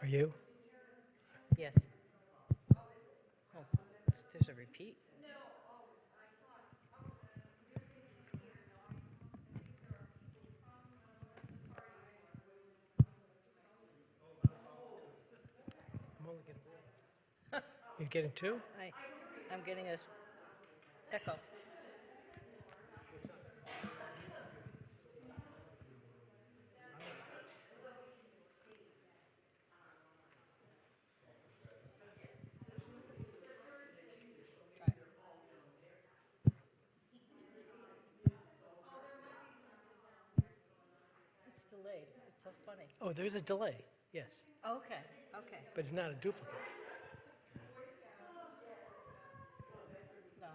you? Yes. Oh, there's a repeat? I'm only getting one. You're getting two? I'm getting a echo. It's delayed. It's so funny. Oh, there's a delay, yes, Okay, okay. but it's not a duplicate. No,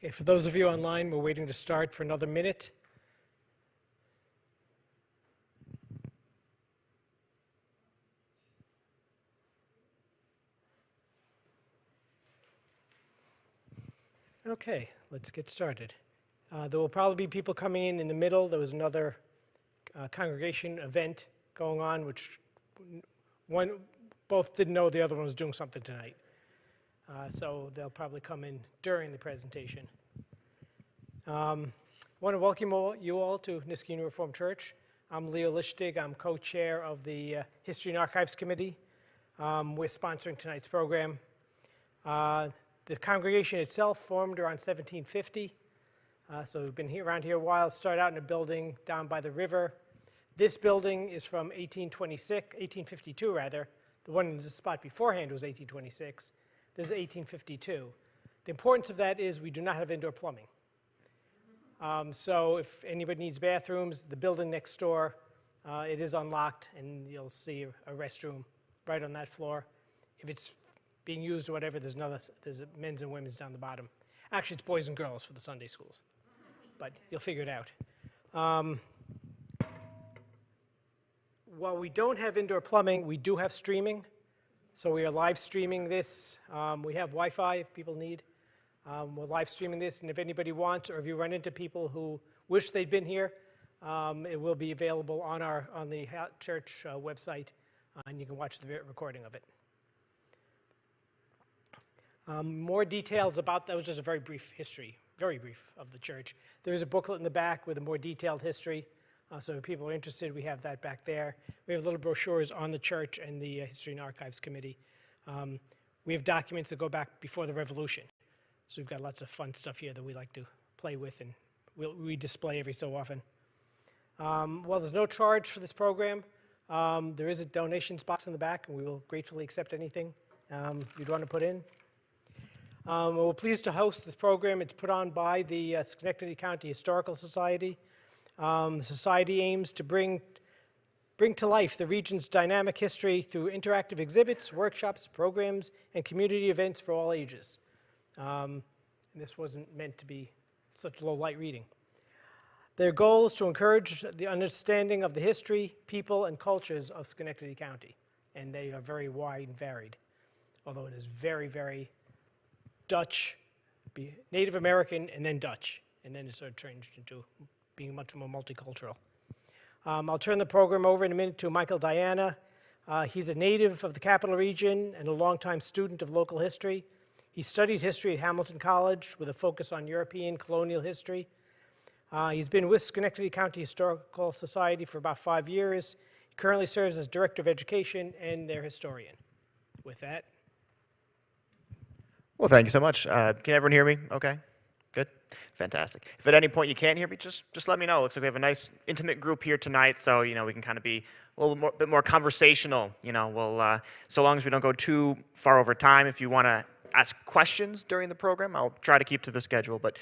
Okay, for those of you online, we're waiting to start for another minute. Okay, let's get started. There will probably be people coming in the middle. There was another congregation event going on, which both didn't know the other one was doing something tonight. So they'll probably come in during the presentation. I want to welcome you all to Niskayuna Reformed Church. I'm Leo Lichtig. I'm co-chair of the History and Archives Committee. We're sponsoring tonight's program. The congregation itself formed around 1750. So we've been around here a while. Started out in a building down by the river. This building is from 1852 rather. The one in the spot beforehand was 1826. This is 1852. The importance of that is we do not have indoor plumbing. So if anybody needs bathrooms, the building next door, it is unlocked, and you'll see a restroom right on that floor. If it's being used or whatever, there's a men's and women's down the bottom. Actually, it's boys and girls for the Sunday schools, but you'll figure it out. While we don't have indoor plumbing, we do have streaming. So we are live streaming this. We have Wi-Fi if people need. We're live streaming this, and if anybody wants, or if you run into people who wish they'd been here, it will be available on the church website, and you can watch the recording of it. More details about that was just a very brief history, very brief, of the church. There is a booklet in the back with a more detailed history. So if people are interested, we have that back there. We have little brochures on the church and the History and Archives Committee. We have documents that go back before the Revolution. So we've got lots of fun stuff here that we like to play with, and we display every so often. Well, there's no charge for this program. There is a donations box in the back, and we will gratefully accept anything you'd want to put in. We're pleased to host this program. It's put on by the Schenectady County Historical Society. The society aims to bring to life the region's dynamic history through interactive exhibits, workshops, programs, and community events for all ages. And this wasn't meant to be such low light reading. Their goal is to encourage the understanding of the history, people, and cultures of Schenectady County. And they are very wide and varied, although it is very, very Dutch, Native American, and then Dutch. And then it sort of changed into being much more multicultural. I'll turn the program over in a minute to Michael Diana. He's a native of the Capital Region and a longtime student of local history. He studied history at Hamilton College with a focus on European colonial history. He's been with Schenectady County Historical Society for about 5 years. He currently serves as Director of Education and their historian. With that. Well, thank you so much. Can everyone hear me okay? Good? Fantastic. If at any point you can't hear me, just let me know. Looks like we have a nice, intimate group here tonight, so, we can kind of be a little bit more conversational. We'll, so long as we don't go too far over time. If you want to ask questions during the program, I'll try to keep to the schedule, but,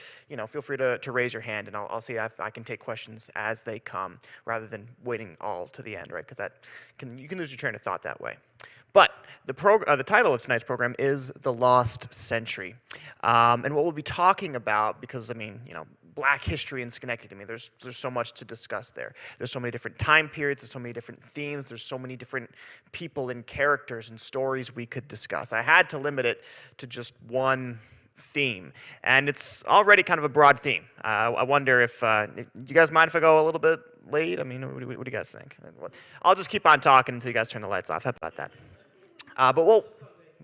feel free to raise your hand, and I'll see if I can take questions as they come, rather than waiting all to the end, right? Because you can lose your train of thought that way. But the title of tonight's program is The Lost Century. And what we'll be talking about, because, Black history in Schenectady, there's so much to discuss there. There's so many different time periods, there's so many different themes, there's so many different people and characters and stories we could discuss. I had to limit it to just one theme, and it's already kind of a broad theme. I wonder if you guys mind if I go a little bit late? What do you guys think? I'll just keep on talking until you guys turn the lights off. How about that?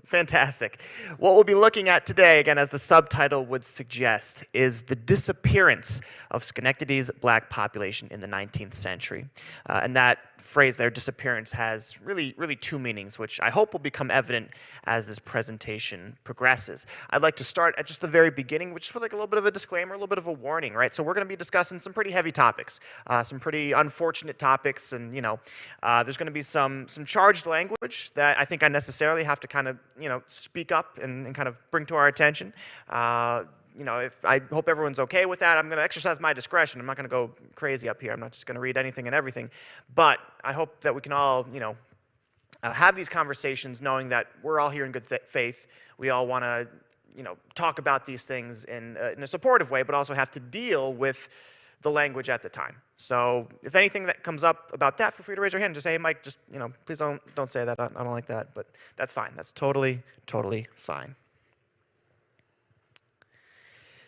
Fantastic. What we'll be looking at today, again, as the subtitle would suggest, is the disappearance of Schenectady's Black population in the 19th century. And that phrase there, disappearance, has really two meanings, which I hope will become evident as this presentation progresses. I'd like to start at just the very beginning, which is with like a little bit of a disclaimer, a little bit of a warning, right? So we're going to be discussing some pretty heavy topics, some pretty unfortunate topics, and there's going to be some charged language that I think I necessarily have to kind of speak up and kind of bring to our attention. If I hope everyone's okay with that. I'm going to exercise my discretion. I'm not going to go crazy up here. I'm not just going to read anything and everything. But I hope that we can all, have these conversations knowing that we're all here in good faith. We all want to, talk about these things in a supportive way, but also have to deal with the language at the time. So if anything that comes up about that, feel free to raise your hand and just say, hey, Mike, just, please don't say that. I don't like that. But that's fine. That's totally, totally fine.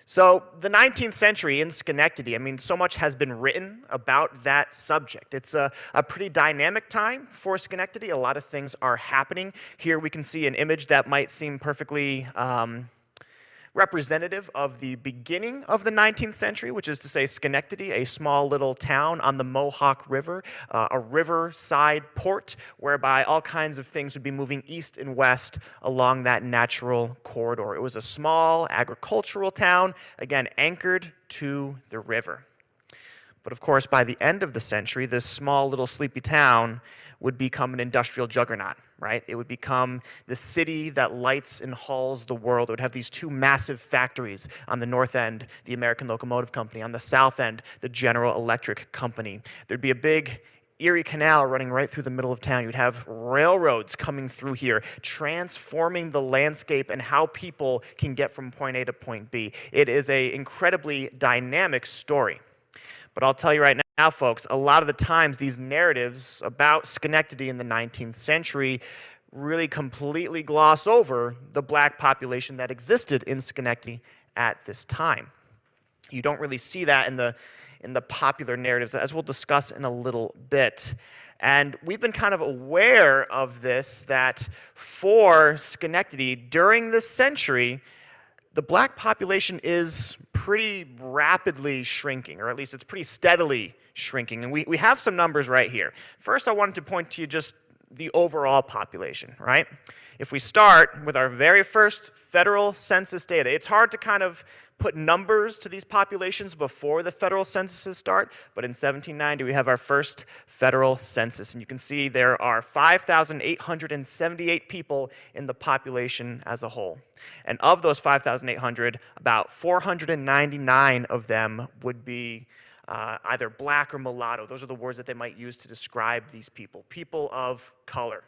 So the 19th century in Schenectady, I mean, so much has been written about that subject. It's a pretty dynamic time for Schenectady. A lot of things are happening. Here we can see an image that might seem perfectly representative of the beginning of the 19th century, which is to say Schenectady, a small little town on the Mohawk River, a riverside port whereby all kinds of things would be moving east and west along that natural corridor. It was a small agricultural town, again, anchored to the river. But of course, by the end of the century, this small little sleepy town would become an industrial juggernaut, right? It would become the city that lights and hauls the world. It would have these two massive factories on the north end, the American Locomotive Company, on the south end, the General Electric Company. There'd be a big Erie Canal running right through the middle of town. You'd have railroads coming through here, transforming the landscape and how people can get from point A to point B. It is an incredibly dynamic story. But I'll tell you right now, folks, a lot of the times these narratives about Schenectady in the 19th century really completely gloss over the black population that existed in Schenectady at this time. You don't really see that in the popular narratives, as we'll discuss in a little bit. And we've been kind of aware of this, that for Schenectady during this century, the black population is pretty rapidly shrinking, or at least it's pretty steadily shrinking. And we have some numbers right here. First, I wanted to point to you just the overall population, right? If we start with our very first federal census data, it's hard to kind of put numbers to these populations before the federal censuses start, but in 1790 we have our first federal census, and you can see there are 5,878 people in the population as a whole. And of those 5,800, about 499 of them would be either black or mulatto. Those are the words that they might use to describe these people, people of color.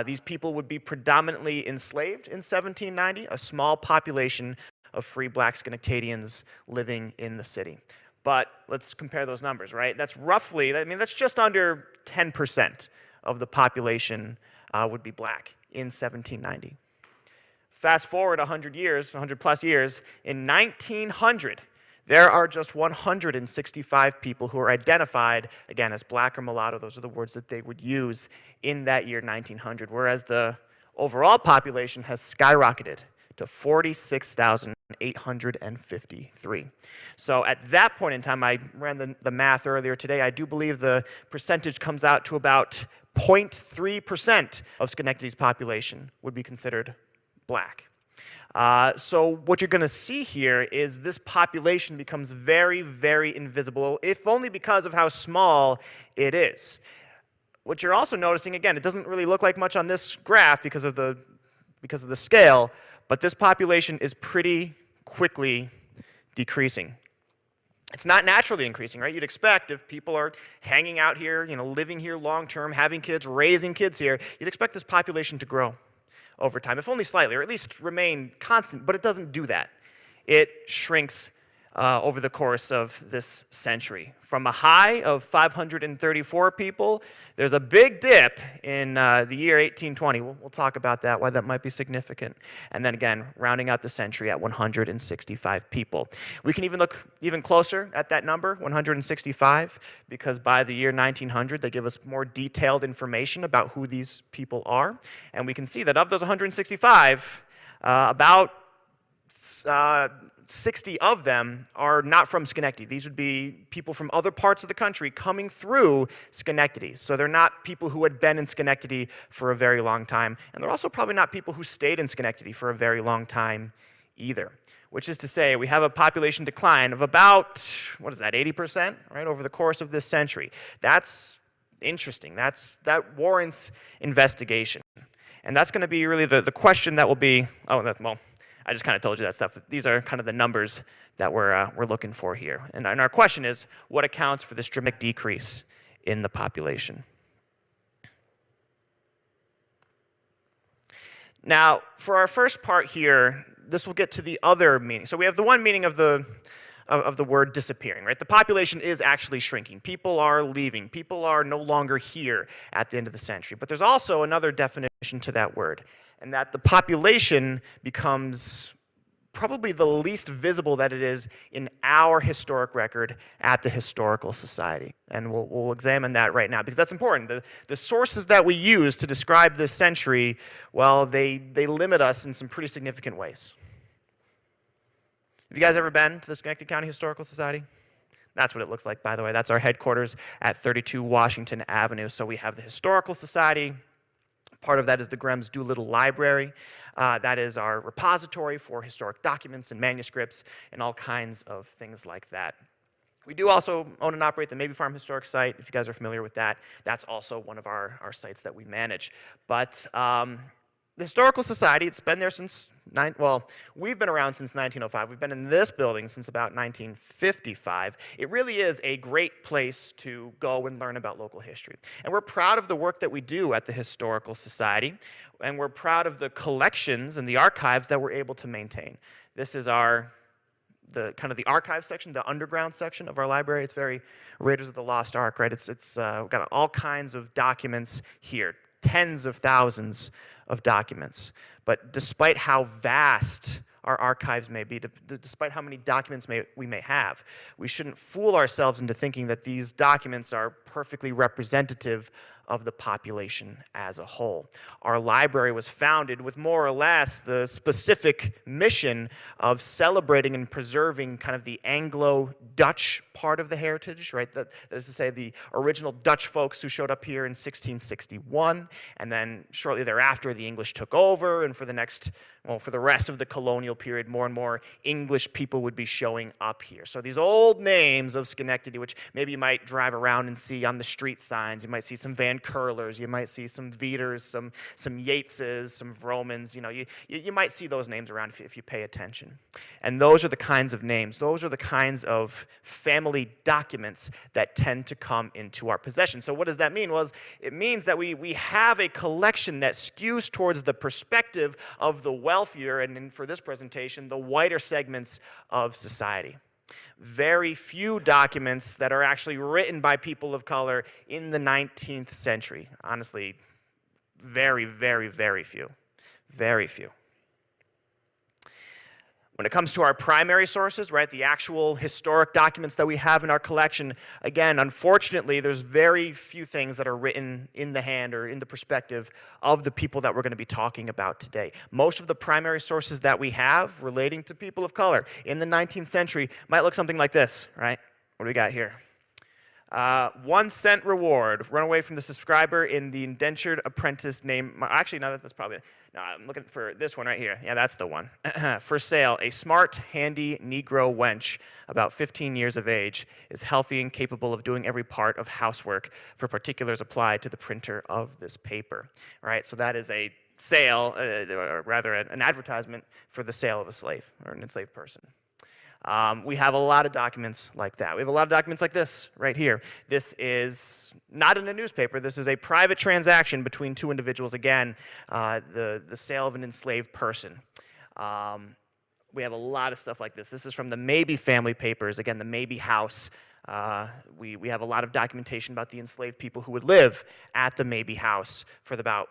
These people would be predominantly enslaved in 1790, a small population of free black Schenectadians living in the city. But let's compare those numbers, right? That's roughly, I mean, that's just under 10% of the population would be black in 1790. Fast forward 100 years, 100 plus years, in 1900, there are just 165 people who are identified, again, as black or mulatto. Those are the words that they would use in that year 1900, whereas the overall population has skyrocketed to 46,853. So at that point in time, I ran the math earlier today, I do believe the percentage comes out to about 0.3% of Schenectady's population would be considered black. So what you're going to see here is this population becomes very, very invisible, if only because of how small it is. What you're also noticing, again, it doesn't really look like much on this graph because of the scale, but this population is pretty quickly decreasing. It's not naturally increasing, right? You'd expect if people are hanging out here, living here long term, having kids, raising kids here, you'd expect this population to grow over time, if only slightly, or at least remain constant, but it doesn't do that. It shrinks over the course of this century. From a high of 534 people, there's a big dip in the year 1820. We'll talk about that, why that might be significant. And then again, rounding out the century at 165 people. We can even look even closer at that number, 165, because by the year 1900, they give us more detailed information about who these people are. And we can see that of those 165, about 60 of them are not from Schenectady. These would be people from other parts of the country coming through Schenectady. So they're not people who had been in Schenectady for a very long time. And they're also probably not people who stayed in Schenectady for a very long time either. Which is to say, we have a population decline of about, 80%, right, over the course of this century. That's interesting. That warrants investigation. And that's going to be really the question that will be, I just kind of told you that stuff. These are kind of the numbers that we're looking for here. And our question is, what accounts for this dramatic decrease in the population? Now, for our first part here, this will get to the other meaning. So we have the one meaning of the word disappearing, right? The population is actually shrinking. People are leaving. People are no longer here at the end of the century. But there's also another definition to that word, and that the population becomes probably the least visible that it is in our historic record at the Historical Society. And we'll examine that right now, because that's important. The sources that we use to describe this century, well, they limit us in some pretty significant ways. Have you guys ever been to the Schenectady County Historical Society? That's what it looks like, by the way. That's our headquarters at 32 Washington Avenue. So we have the Historical Society. Part of that is the Grems Doolittle Library. That is our repository for historic documents and manuscripts and all kinds of things like that. We do also own and operate the Mabee Farm Historic Site. If you guys are familiar with that, that's also one of our sites that we manage. But the Historical Society, it's been there since, we've been around since 1905. We've been in this building since about 1955. It really is a great place to go and learn about local history. And we're proud of the work that we do at the Historical Society, and we're proud of the collections and the archives that we're able to maintain. This is the archive section, the underground section of our library. It's very Raiders of the Lost Ark, right? It's got all kinds of documents here, tens of thousands of documents. But despite how vast our archives may be, despite how many documents we may have, we shouldn't fool ourselves into thinking that these documents are perfectly representative of the population as a whole. Our library was founded with more or less the specific mission of celebrating and preserving kind of the Anglo-Dutch part of the heritage, right? That is to say, the original Dutch folks who showed up here in 1661, and then shortly thereafter, the English took over, and for the rest of the colonial period, more and more English people would be showing up here. So these old names of Schenectady, which maybe you might drive around and see on the street signs, you might see some Van Curlers, you might see some Veters, some Yateses, some Vromans, you might see those names around if you pay attention. And those are the kinds of names, those are the kinds of family documents that tend to come into our possession. So what does that mean? Well, it means that we have a collection that skews towards the perspective of the wealthier, and for this presentation, the whiter segments of society. Very few documents that are actually written by people of color in the 19th century. Honestly, very, very, very few. Very few. When it comes to our primary sources, right, the actual historic documents that we have in our collection, again, unfortunately, there's very few things that are written in the hand or in the perspective of the people that we're going to be talking about today. Most of the primary sources that we have relating to people of color in the 19th century might look something like this, right? What do we got here? 1 cent reward, run away from the subscriber in the indentured apprentice name. Actually, no, that's probably, no, I'm looking for this one right here. Yeah, that's the one. For sale, a smart, handy Negro wench, about 15 years of age, is healthy and capable of doing every part of housework, for particulars applied to the printer of this paper. All right, so that is a sale, or rather an advertisement for the sale of a slave, or an enslaved person. We have a lot of documents like that. We have a lot of documents like this right here. This is not in a newspaper. This is a private transaction between two individuals. Again, the sale of an enslaved person. We have a lot of stuff like this. This is from the Mabee family papers. Again, the Mabee house. We have a lot of documentation about the enslaved people who would live at the Mabee house for about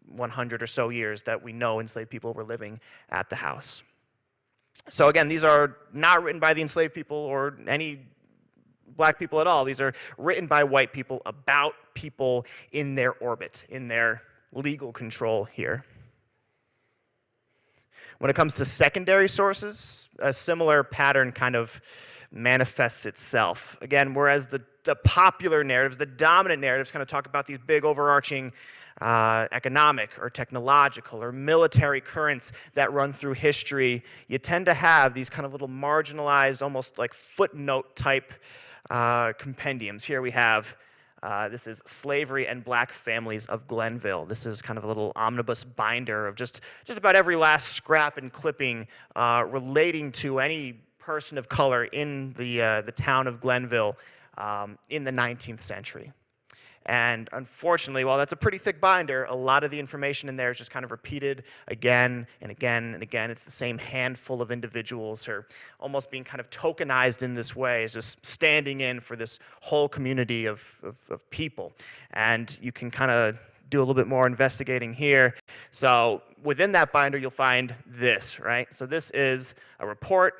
100 or so years that we know enslaved people were living at the house. So again, these are not written by the enslaved people or any black people at all. These are written by white people about people in their orbit, in their legal control here. When it comes to secondary sources, a similar pattern kind of manifests itself. Again, whereas the popular narratives, the dominant narratives kind of talk about these big overarching economic or technological or military currents that run through history, you tend to have these kind of little marginalized, almost like footnote type compendiums. Here we have, this is Slavery and Black Families of Glenville. This is kind of a little omnibus binder of just about every last scrap and clipping relating to any person of color in the town of Glenville in the 19th century. And unfortunately, while that's a pretty thick binder, a lot of the information in there is just kind of repeated again and again and again. It's the same handful of individuals who are almost being kind of tokenized in this way, as just standing in for this whole community of people. And you can kind of do a little bit more investigating here. So within that binder, you'll find this, right? So this is a report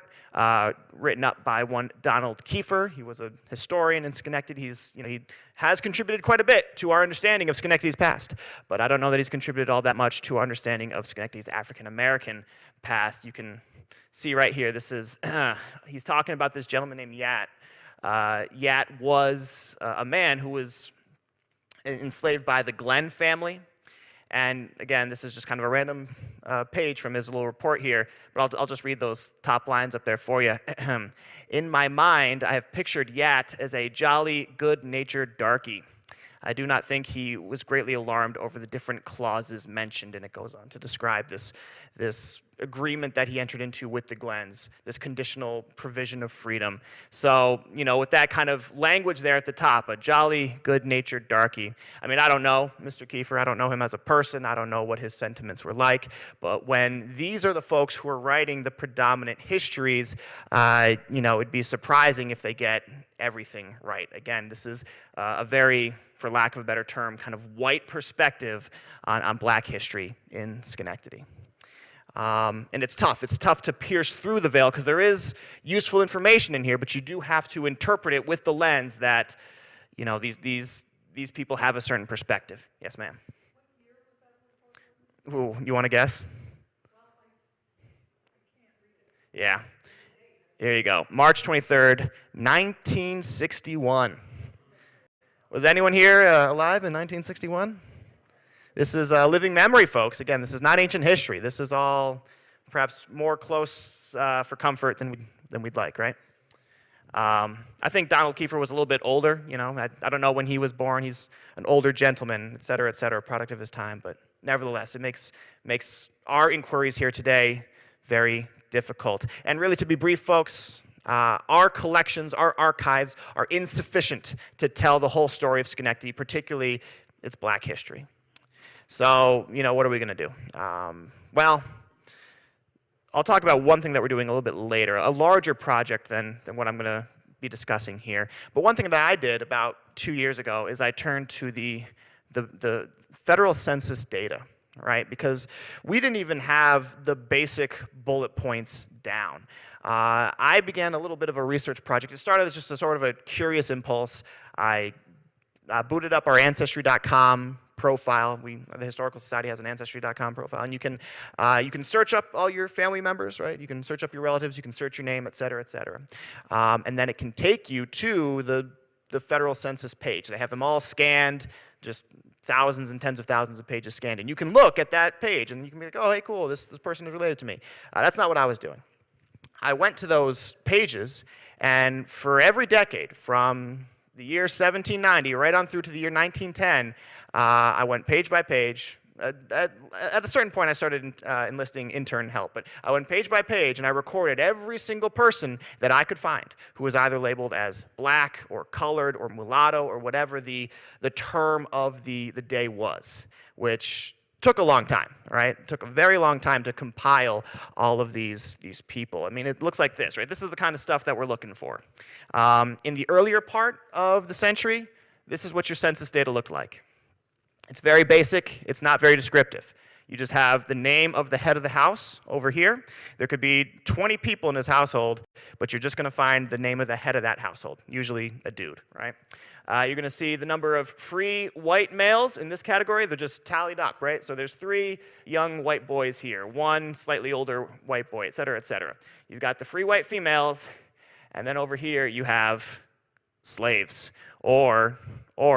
written up by one Donald Kiefer. He was a historian in Schenectady. He has contributed quite a bit to our understanding of Schenectady's past, but I don't know that he's contributed all that much to our understanding of Schenectady's African-American past. You can see right here, this is, he's talking about this gentleman named Yat. Yat was a man who was enslaved by the Glenn family. And again, this is just kind of a random page from his little report here, but I'll just read those top lines up there for you. In my mind, I have pictured Yat as a jolly, good-natured darky. I do not think he was greatly alarmed over the different clauses mentioned, and it goes on to describe this agreement that he entered into with the Glens, this conditional provision of freedom. So, with that kind of language there at the top, a jolly, good-natured darky. I mean, I don't know Mr. Kiefer. I don't know him as a person. I don't know what his sentiments were like. But when these are the folks who are writing the predominant histories, it'd be surprising if they get everything right. Again, this is a very, for lack of a better term, kind of white perspective on black history in Schenectady. And it's tough. It's tough to pierce through the veil because there is useful information in here, but you do have to interpret it with the lens that, these people have a certain perspective. Yes, ma'am. Ooh, you want to guess? Yeah. Here you go. March 23rd, 1961. Was anyone here alive in 1961? This is living memory, folks. Again, this is not ancient history. This is all perhaps more close for comfort than we'd like, right? I think Donald Kiefer was a little bit older. I don't know when he was born. He's an older gentleman, et cetera, product of his time. But nevertheless, it makes our inquiries here today very difficult. And really, to be brief, folks, our collections, our archives are insufficient to tell the whole story of Schenectady, particularly its black history. So, what are we going to do? Well, I'll talk about one thing that we're doing a little bit later, a larger project than what I'm going to be discussing here. But one thing that I did about 2 years ago is I turned to the federal census data, right? Because we didn't even have the basic bullet points down. I began a little bit of a research project. It started as just a sort of a curious impulse. I booted up our Ancestry.com profile. The Historical Society has an Ancestry.com profile, and you can search up all your family members, right? You can search up your relatives, you can search your name, et cetera, and then it can take you to the federal census page. They have them all scanned, just thousands and tens of thousands of pages scanned, and you can look at that page, and you can be like, oh, hey, cool, this person is related to me. That's not what I was doing. I went to those pages, and for every decade, from the year 1790 right on through to the year 1910, I went page by page. At a certain point, I started enlisting intern help, but I went page by page, and I recorded every single person that I could find who was either labeled as black or colored or mulatto or whatever the term of the day was, which took a long time, right? It took a very long time to compile all of these people. I mean, it looks like this, right? This is the kind of stuff that we're looking for. In the earlier part of the century, this is what your census data looked like. It's very basic. It's not very descriptive. You just have the name of the head of the house over here. There could be 20 people in his household, but you're just going to find the name of the head of that household, usually a dude, right? You're going to see the number of free white males in this category. They're just tallied up, right? So there's 3 young white boys here, 1 slightly older white boy, et cetera, et cetera. You've got the free white females, and then over here you have slaves, or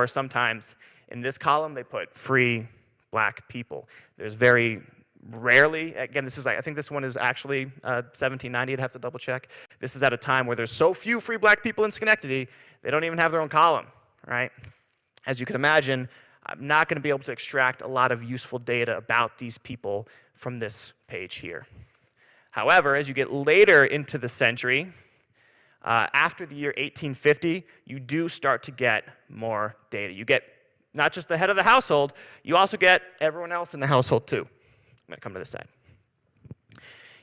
sometimes in this column they put free black people. There's very rarely, again, I think this one is actually 1790, I'd have to double check. This is at a time where there's so few free black people in Schenectady, they don't even have their own column, right? As you can imagine, I'm not going to be able to extract a lot of useful data about these people from this page here. However, as you get later into the century, after the year 1850, you do start to get more data. You get not just the head of the household, you also get everyone else in the household too. I'm going to come to this side.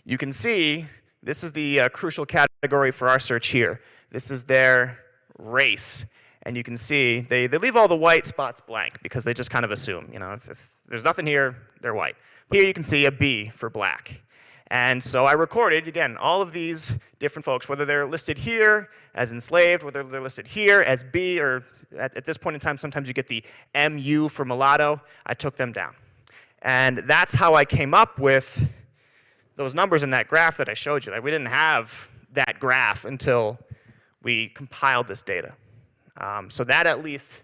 You can see this is the crucial category for our search here. This is their race. And you can see they leave all the white spots blank because they just kind of assume, if there's nothing here, they're white. Here you can see a B for black. And so I recorded, again, all of these different folks, whether they're listed here as enslaved, whether they're listed here as B, or at this point in time, sometimes you get the MU for mulatto. I took them down. And that's how I came up with those numbers in that graph that I showed you. Like, we didn't have that graph until we compiled this data. So that at least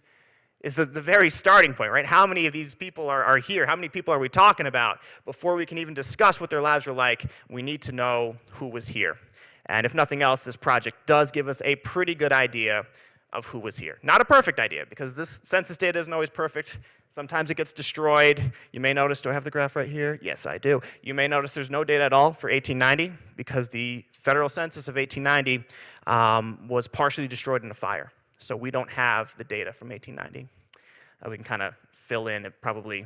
is the very starting point, right? How many of these people are here? How many people are we talking about? Before we can even discuss what their lives were like, we need to know who was here. And if nothing else, this project does give us a pretty good idea of who was here. Not a perfect idea, because this census data isn't always perfect. Sometimes it gets destroyed. You may notice, do I have the graph right here? Yes, I do. You may notice there's no data at all for 1890, because the federal census of 1890 was partially destroyed in a fire. So we don't have the data from 1890. We can kind of fill in. It probably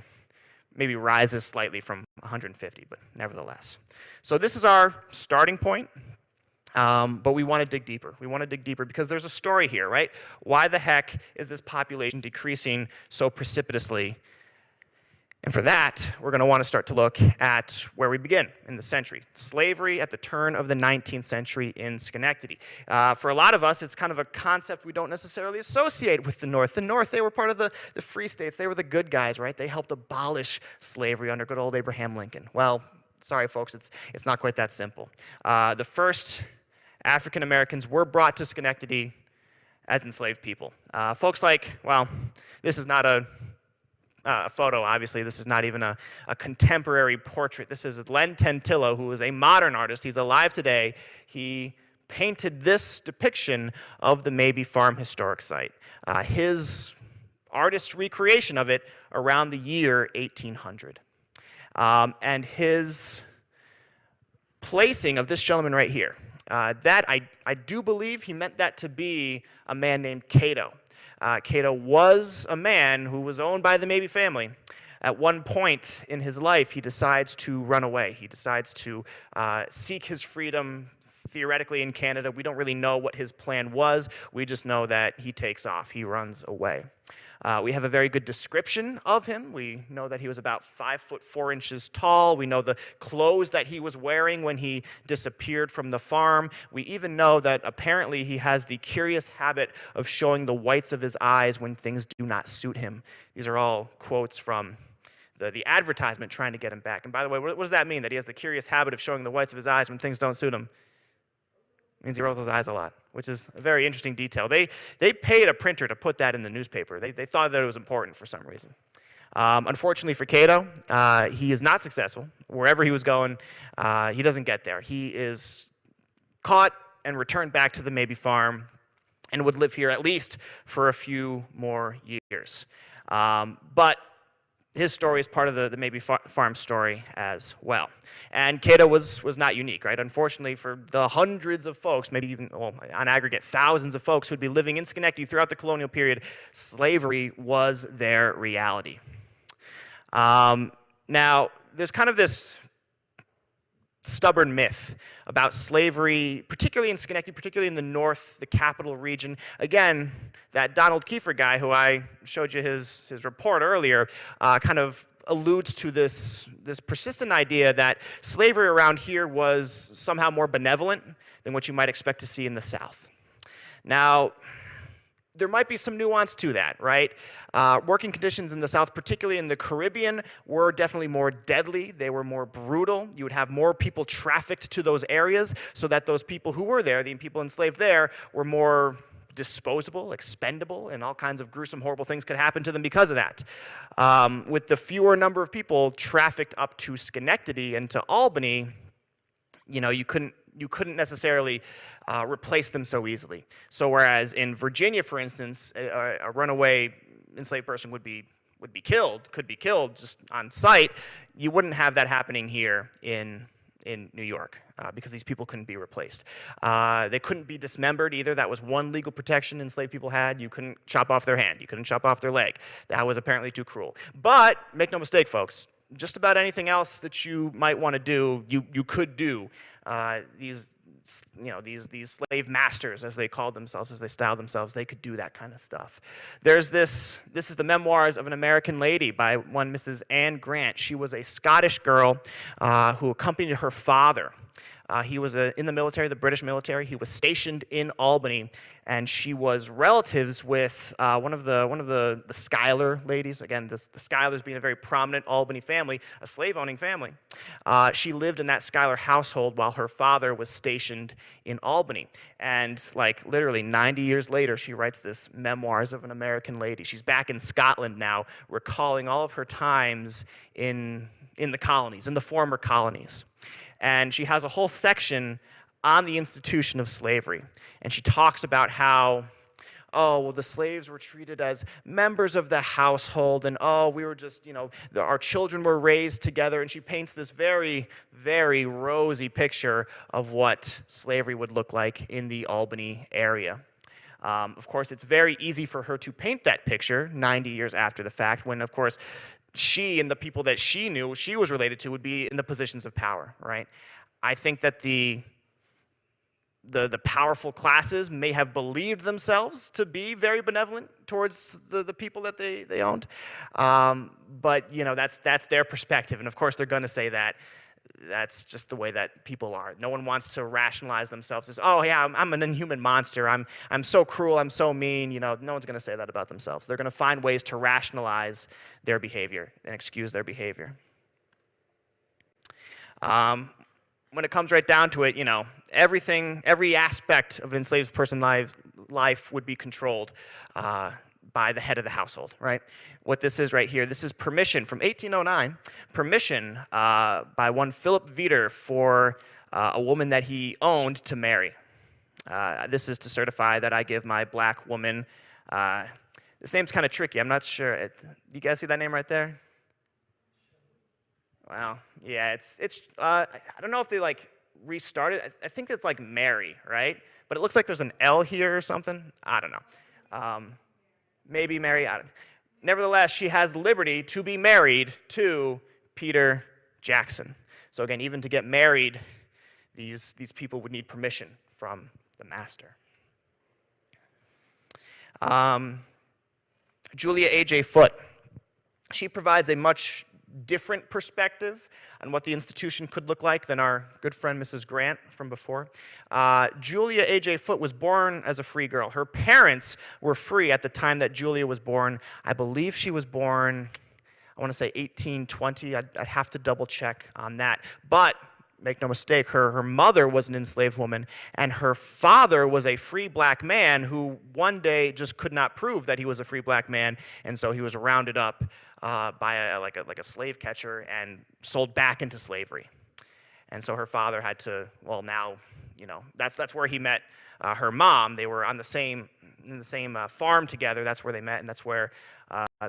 maybe rises slightly from 150, but nevertheless. So this is our starting point, but we want to dig deeper. We want to dig deeper because there's a story here, right? Why the heck is this population decreasing so precipitously? And for that, we're going to want to start to look at where we begin in the century. Slavery at the turn of the 19th century in Schenectady. For a lot of us, it's kind of a concept we don't necessarily associate with the North. The North, they were part of the free states. They were the good guys, right? They helped abolish slavery under good old Abraham Lincoln. Well, sorry, folks, it's not quite that simple. The first African Americans were brought to Schenectady as enslaved people. Folks like, well, this is not a photo, obviously. This is not even a contemporary portrait. This is Len Tentillo, who is a modern artist. He's alive today. He painted this depiction of the Mabee Farm historic site. His artist's recreation of it around the year 1800. And his placing of this gentleman right here, that I do believe he meant that to be a man named Cato. Cato was a man who was owned by the Mabee family. At one point in his life, he decides to run away. He decides to seek his freedom, theoretically in Canada. We don't really know what his plan was. We just know that he takes off. He runs away. We have a very good description of him. We know that he was about 5'4" tall. We know the clothes that he was wearing when he disappeared from the farm. We even know that apparently he has the curious habit of showing the whites of his eyes when things do not suit him. These are all quotes from the advertisement trying to get him back. And by the way, what does that mean, that he has the curious habit of showing the whites of his eyes when things don't suit him? It means he rolls his eyes a lot, which is a very interesting detail. They paid a printer to put that in the newspaper. They thought that it was important for some reason. Unfortunately for Cato, he is not successful. Wherever he was going, he doesn't get there. He is caught and returned back to the Mabee farm and would live here at least for a few more years. But his story is part of the Mabee farm story as well. And Cato was not unique, right? Unfortunately, for the hundreds of folks, maybe even, well, on aggregate, thousands of folks who'd be living in Schenectady throughout the colonial period, slavery was their reality. Now, there's kind of this stubborn myth about slavery, particularly in Schenectady, particularly in the north, the capital region. Again, that Donald Kiefer guy who I showed you his report earlier kind of alludes to this persistent idea that slavery around here was somehow more benevolent than what you might expect to see in the South. Now, there might be some nuance to that, right? Working conditions in the South, particularly in the Caribbean, were definitely more deadly. They were more brutal. You would have more people trafficked to those areas so that those people who were there, the people enslaved there, were more disposable, expendable, and all kinds of gruesome, horrible things could happen to them because of that. With the fewer number of people trafficked up to Schenectady and to Albany, you couldn't necessarily replace them so easily. So whereas in Virginia, for instance, a runaway enslaved person could be killed just on sight, you wouldn't have that happening here in in New York because these people couldn't be replaced. They couldn't be dismembered either. That was one legal protection enslaved people had. You couldn't chop off their hand. You couldn't chop off their leg. That was apparently too cruel. But make no mistake, folks, just about anything else that you might want to do, you could do. These slave masters, as they called themselves, as they styled themselves, they could do that kind of stuff. There's this is the memoirs of an American lady by one Mrs. Anne Grant. She was a Scottish girl who accompanied her father. He was in the military, the British military. He was stationed in Albany, and she was relatives with one of the Schuyler ladies. Again, the Schuylers being a very prominent Albany family, a slave-owning family. She lived in that Schuyler household while her father was stationed in Albany. And like literally 90 years later, she writes this Memoirs of an American Lady. She's back in Scotland now, recalling all of her times in the colonies, in the former colonies. And she has a whole section on the institution of slavery. And she talks about how, oh, well, the slaves were treated as members of the household, and oh, we were just, our children were raised together. And she paints this very, very rosy picture of what slavery would look like in the Albany area. Of course, it's very easy for her to paint that picture 90 years after the fact, when, of course, she and the people that she knew she was related to would be in the positions of power, right? I think that the powerful classes may have believed themselves to be very benevolent towards the people that they owned, but that's their perspective, and of course they're going to say that. That's just the way that people are. No one wants to rationalize themselves as, oh yeah, I'm an inhuman monster. I'm so cruel. I'm so mean. No one's going to say that about themselves. They're going to find ways to rationalize their behavior and excuse their behavior. When it comes right down to it, every aspect of an enslaved person's life would be controlled by the head of the household, right? What this is right here, this is permission from 1809, permission by one Philip Veeder for a woman that he owned to marry. This is to certify that I give my black woman, this name's kind of tricky, I'm not sure, you guys see that name right there? Well, yeah, I don't know if they restarted, I think it's like Mary, right? But it looks like there's an L here or something, I don't know. Maybe Mary, nevertheless, she has liberty to be married to Peter Jackson. So again, even to get married, these people would need permission from the master. Julia A.J. Foote, she provides a much different perspective on what the institution could look like than our good friend Mrs. Grant from before. Julia A.J. Foote was born as a free girl. Her parents were free at the time that Julia was born. I believe she was born, I want to say 1820. I'd have to double check on that. But make no mistake, her mother was an enslaved woman, and her father was a free black man who one day just could not prove that he was a free black man, and so he was rounded up by a slave catcher and sold back into slavery. And so her father had to, well, now, that's where he met her mom. They were in the same farm together. That's where they met, and that's where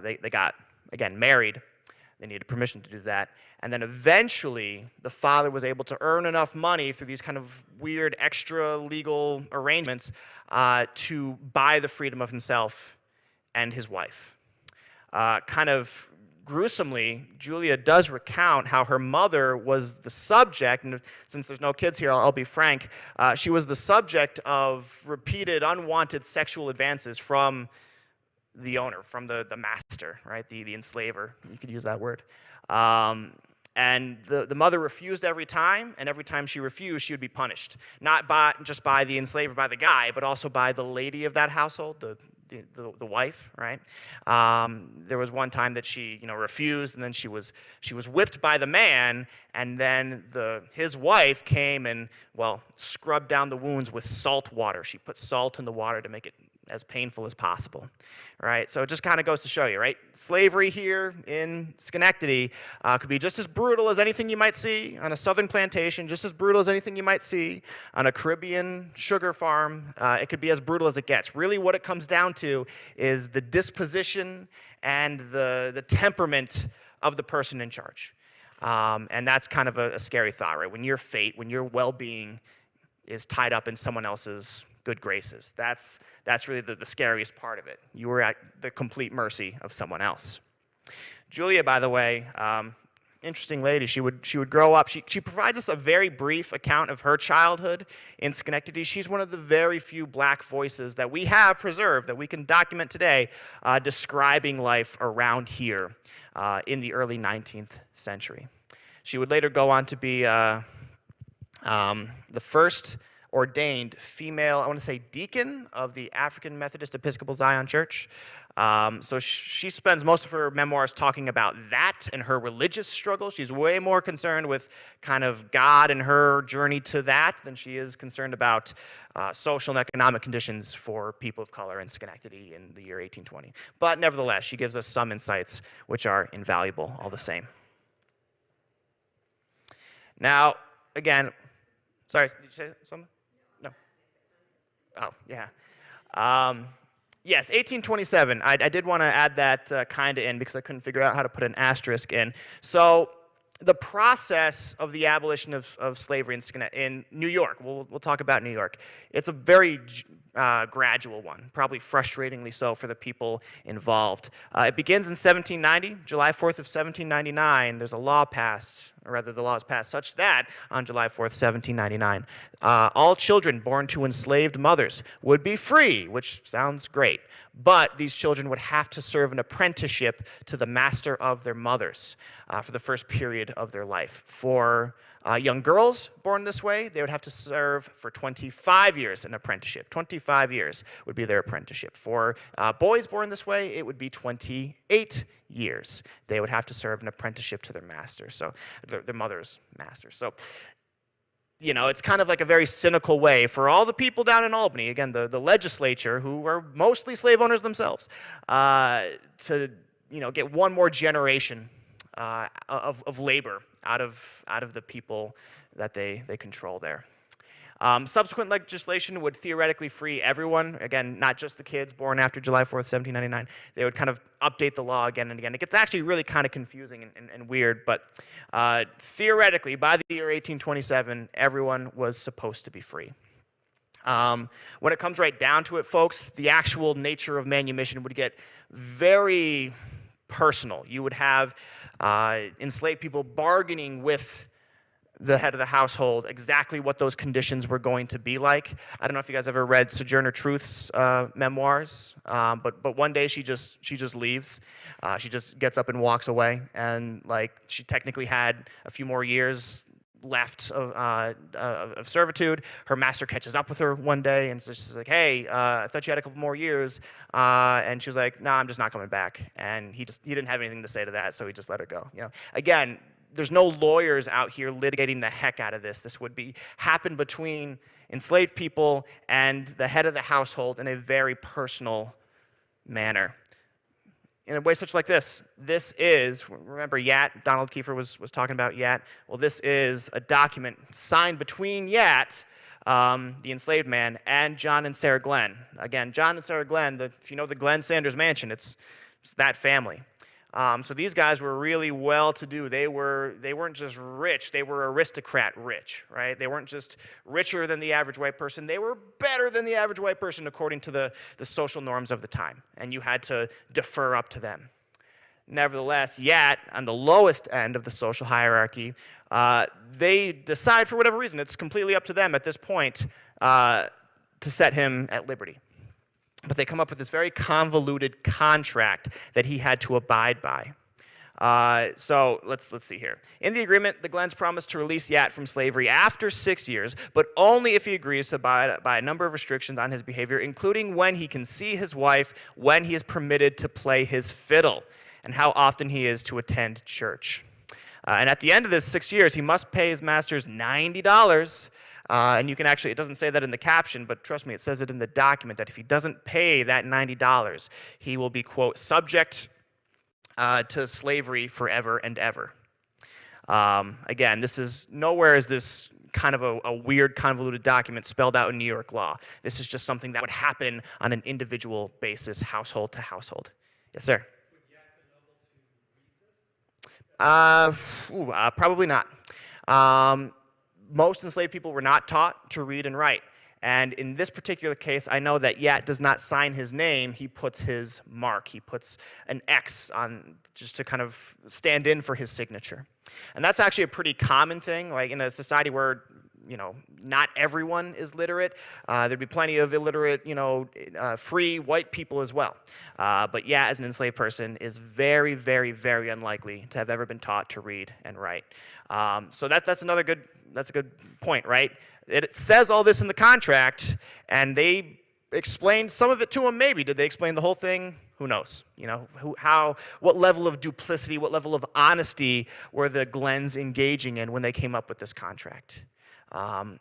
they got, again, married. They needed permission to do that. And then eventually, the father was able to earn enough money through these kind of weird extra legal arrangements to buy the freedom of himself and his wife. Kind of gruesomely, Julia does recount how her mother was the subject, and since there's no kids here, I'll be frank, she was the subject of repeated unwanted sexual advances from the owner, from the master, right, the enslaver, you could use that word. And the mother refused every time, and every time she refused, she would be punished. Not just by the enslaver, by the guy, but also by the lady of that household, the wife, right? There was one time that she, refused, and then she was whipped by the man, and then his wife came and, well, scrubbed down the wounds with salt water. She put salt in the water to make it as painful as possible, right? So it just kind of goes to show you, right? Slavery here in Schenectady could be just as brutal as anything you might see on a southern plantation, just as brutal as anything you might see on a Caribbean sugar farm. It could be as brutal as it gets. Really what it comes down to is the disposition and the temperament of the person in charge. And that's kind of a scary thought, right? When your fate, when your well-being is tied up in someone else's good graces. That's really the scariest part of it. You were at the complete mercy of someone else. Julia, by the way, interesting lady. She would grow up. She provides us a very brief account of her childhood in Schenectady. She's one of the very few black voices that we have preserved, that we can document today, describing life around here in the early 19th century. She would later go on to be the first ordained female, I want to say deacon of the African Methodist Episcopal Zion Church. So she spends most of her memoirs talking about that and her religious struggle. She's way more concerned with kind of God and her journey to that than she is concerned about social and economic conditions for people of color in Schenectady in the year 1820. But nevertheless, she gives us some insights which are invaluable all the same. Now, again, sorry, did you say something? No. Oh, yeah. Yes, 1827. I did want to add that kind of in because I couldn't figure out how to put an asterisk in. So the process of the abolition of slavery in New York, we'll talk about New York. It's a very gradual one, probably frustratingly so for the people involved. It begins in 1790, July 4th of 1799. There's a law passed, or rather the law is passed such that on July 4th, 1799, all children born to enslaved mothers would be free, which sounds great. But these children would have to serve an apprenticeship to the master of their mothers for the first period of their life. For young girls born this way, they would have to serve for 25 years an apprenticeship. 25 years would be their apprenticeship. For boys born this way, it would be 28 years. They would have to serve an apprenticeship to their master, so their mother's master. So, you know, it's kind of like a very cynical way for all the people down in Albany, again, the legislature, who are mostly slave owners themselves, to, you know, get one more generation of labor out of the people that they control there. Subsequent legislation would theoretically free everyone, again, not just the kids born after July 4th, 1799. They would kind of update the law again and again. It gets actually really kind of confusing and weird, but theoretically, by the year 1827, everyone was supposed to be free. When it comes right down to it, folks, the actual nature of manumission would get very personal. You would have enslaved people bargaining with the head of the household exactly what those conditions were going to be like. I don't know if you guys ever read Sojourner Truth's memoirs, but one day she just leaves. She just gets up and walks away, and like she technically had a few more years left of servitude. Her master catches up with her one day and she's like, "Hey, I thought you had a couple more years," and she was like, "No, I'm just not coming back." And he didn't have anything to say to that, so he just let her go. You know, again, there's no lawyers out here litigating the heck out of this. This would happen between enslaved people and the head of the household in a very personal manner. In a way such like this is, remember Yat, Donald Kiefer was talking about Yat. Well, this is a document signed between Yat, the enslaved man, and John and Sarah Glenn. Again, John and Sarah Glenn, if you know the Glenn Sanders mansion, it's that family. So these guys were really well-to-do. They weren't just rich, they were aristocrat rich, right? They weren't just richer than the average white person, they were better than the average white person according to the social norms of the time, and you had to defer up to them. Nevertheless, Yat, on the lowest end of the social hierarchy, they decide for whatever reason, it's completely up to them at this point, to set him at liberty. But they come up with this very convoluted contract that he had to abide by. So let's see here. In the agreement, the Glenns promise to release Yat from slavery after 6 years, but only if he agrees to abide by a number of restrictions on his behavior, including when he can see his wife, when he is permitted to play his fiddle, and how often he is to attend church. And at the end of this 6 years, he must pay his masters $90. And you can actually, it doesn't say that in the caption, but trust me, it says it in the document that if he doesn't pay that $90, he will be, quote, subject to slavery forever and ever. Again, nowhere is this kind of a weird, convoluted document spelled out in New York law. This is just something that would happen on an individual basis, household to household. Yes, sir? Probably not. Most enslaved people were not taught to read and write. And in this particular case, I know that Yat does not sign his name, he puts his mark. He puts an X on just to kind of stand in for his signature. And that's actually a pretty common thing, like in a society where, you know, not everyone is literate. There'd be plenty of illiterate, you know, free white people as well. But Yat, as an enslaved person, is very, very, very unlikely to have ever been taught to read and write. So that's a good point, right? It says all this in the contract, and they explained some of it to him, maybe. Did they explain the whole thing? Who knows? You know, what level of duplicity, what level of honesty were the Glens engaging in when they came up with this contract?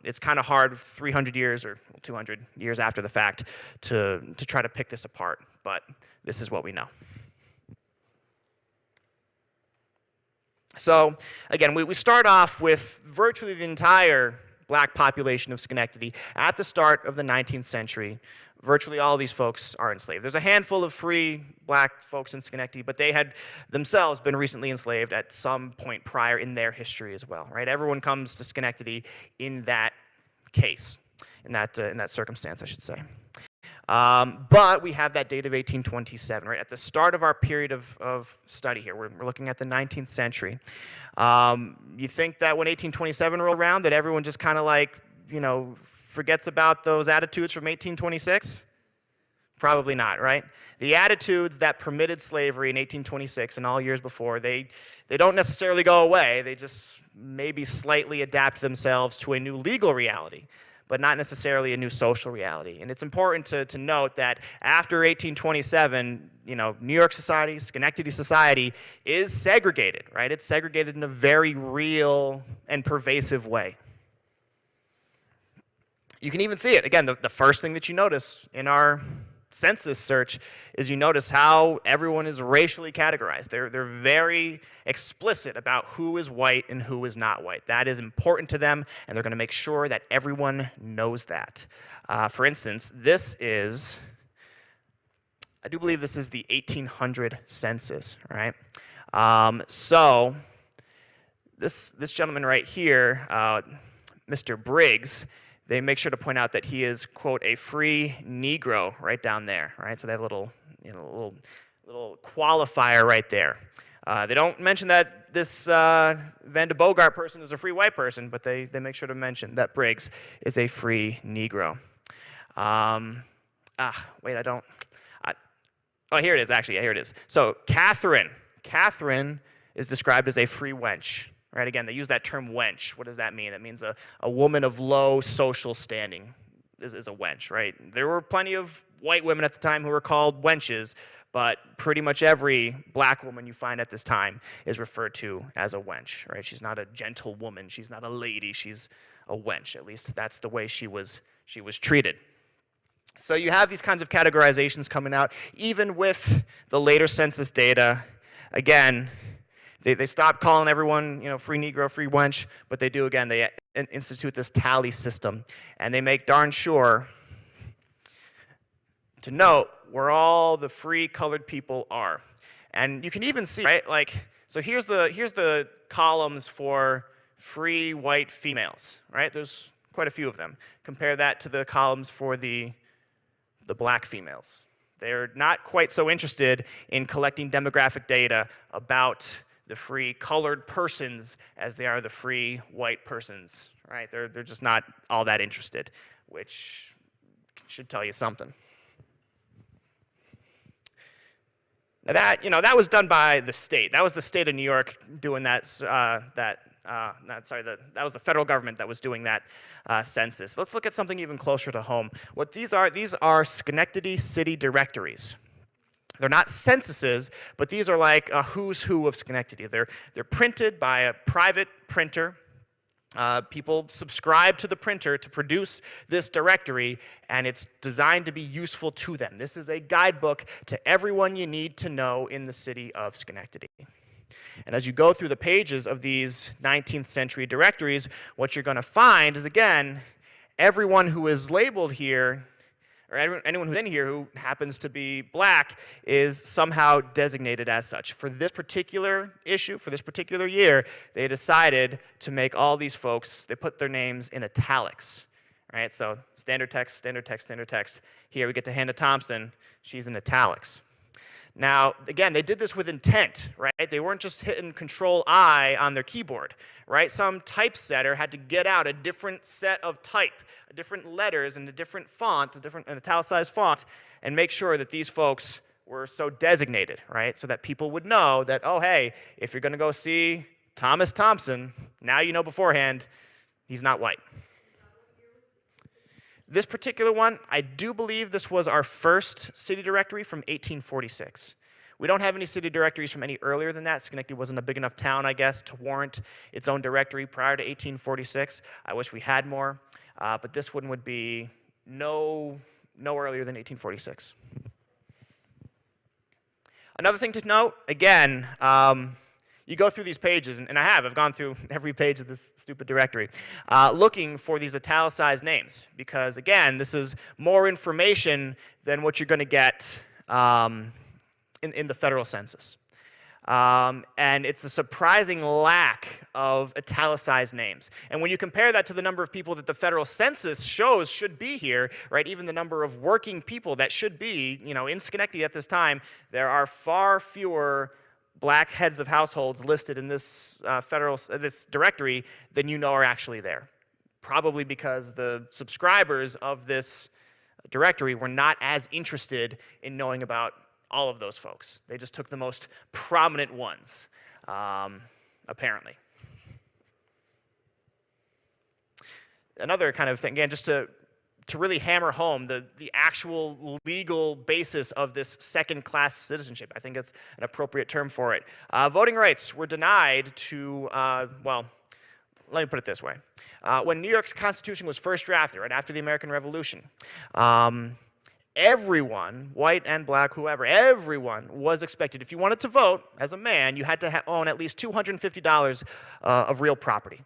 It's kind of hard 300 years or 200 years after the fact to try to pick this apart, but this is what we know. So again, we start off with virtually the entire black population of Schenectady at the start of the 19th century. Virtually all of these folks are enslaved. There's a handful of free black folks in Schenectady, but they had themselves been recently enslaved at some point prior in their history as well, right? Everyone comes to Schenectady in that case, in that circumstance, I should say. But we have that date of 1827, right? At the start of our period of study here, we're looking at the 19th century. You think that when 1827 rolled around that everyone just kind of like, you know, forgets about those attitudes from 1826? Probably not, right? The attitudes that permitted slavery in 1826 and all years before, they don't necessarily go away. They just maybe slightly adapt themselves to a new legal reality, but not necessarily a new social reality. And it's important to note that after 1827, you know, New York society, Schenectady society is segregated, right? It's segregated in a very real and pervasive way. You can even see it. Again, the first thing that you notice in our census search is you notice how everyone is racially categorized. They're very explicit about who is white and who is not white. That is important to them, and they're going to make sure that everyone knows that. For instance, I do believe this is the 1800 census, right? So this gentleman right here, Mr. Briggs, they make sure to point out that he is, quote, a free Negro right down there, right? So they have a little qualifier right there. They don't mention that this Van de Bogart person is a free white person, but they make sure to mention that Briggs is a free Negro. Wait, oh, here it is, actually. Here it is. So Catherine is described as a free wench. Right, again, they use that term wench. What does that mean? That means a woman of low social standing is a wench, right? There were plenty of white women at the time who were called wenches, but pretty much every black woman you find at this time is referred to as a wench, right? She's not a gentle woman. She's not a lady. She's a wench. At least that's the way she was treated. So you have these kinds of categorizations coming out, even with the later census data. Again, they stop calling everyone, you know, free Negro, free wench, but they do, again, they institute this tally system, and they make darn sure to note where all the free colored people are. And you can even see, right, like, so here's the columns for free white females, right? There's quite a few of them. Compare that to the columns for the black females. They're not quite so interested in collecting demographic data about the free colored persons as they are the free white persons, right? They're just not all that interested, which should tell you something. Now that was done by the state. That was the state of New York doing that. That was the federal government that was doing that census. Let's look at something even closer to home. What these are Schenectady city directories. They're not censuses, but these are like a who's who of Schenectady. They're printed by a private printer. People subscribe to the printer to produce this directory, and it's designed to be useful to them. This is a guidebook to everyone you need to know in the city of Schenectady. And as you go through the pages of these 19th century directories, what you're going to find is, again, everyone who is labeled here, or anyone who's in here who happens to be black is somehow designated as such. For this particular issue, for this particular year, they decided to make all these folks, they put their names in italics. Right? So standard text, standard text, standard text. Here we get to Hannah Thompson. She's in italics. Now, again, they did this with intent, right? They weren't just hitting Control-I on their keyboard, right? Some typesetter had to get out a different set of type, different letters and a different font, an italicized font, and make sure that these folks were so designated, right? So that people would know that, oh, hey, if you're going to go see Thomas Thompson, now you know beforehand he's not white. This particular one, I do believe this was our first city directory from 1846. We don't have any city directories from any earlier than that. Schenectady wasn't a big enough town, I guess, to warrant its own directory prior to 1846. I wish we had more, but this one would be no earlier than 1846. Another thing to note, again, you go through these pages, and I've gone through every page of this stupid directory, looking for these italicized names, because again, this is more information than what you're going to get in the federal census. And it's a surprising lack of italicized names. And when you compare that to the number of people that the federal census shows should be here, right, even the number of working people that should be, in Schenectady at this time, there are far fewer black heads of households listed in this this directory than are actually there. Probably because the subscribers of this directory were not as interested in knowing about all of those folks. They just took the most prominent ones, apparently. Another kind of thing, again, just to really hammer home the actual legal basis of this second-class citizenship. I think it's an appropriate term for it. Voting rights were denied to, well, let me put it this way. When New York's Constitution was first drafted, right after the American Revolution, everyone, white and black, whoever, everyone was expected, if you wanted to vote as a man, you had to own at least $250 of real property.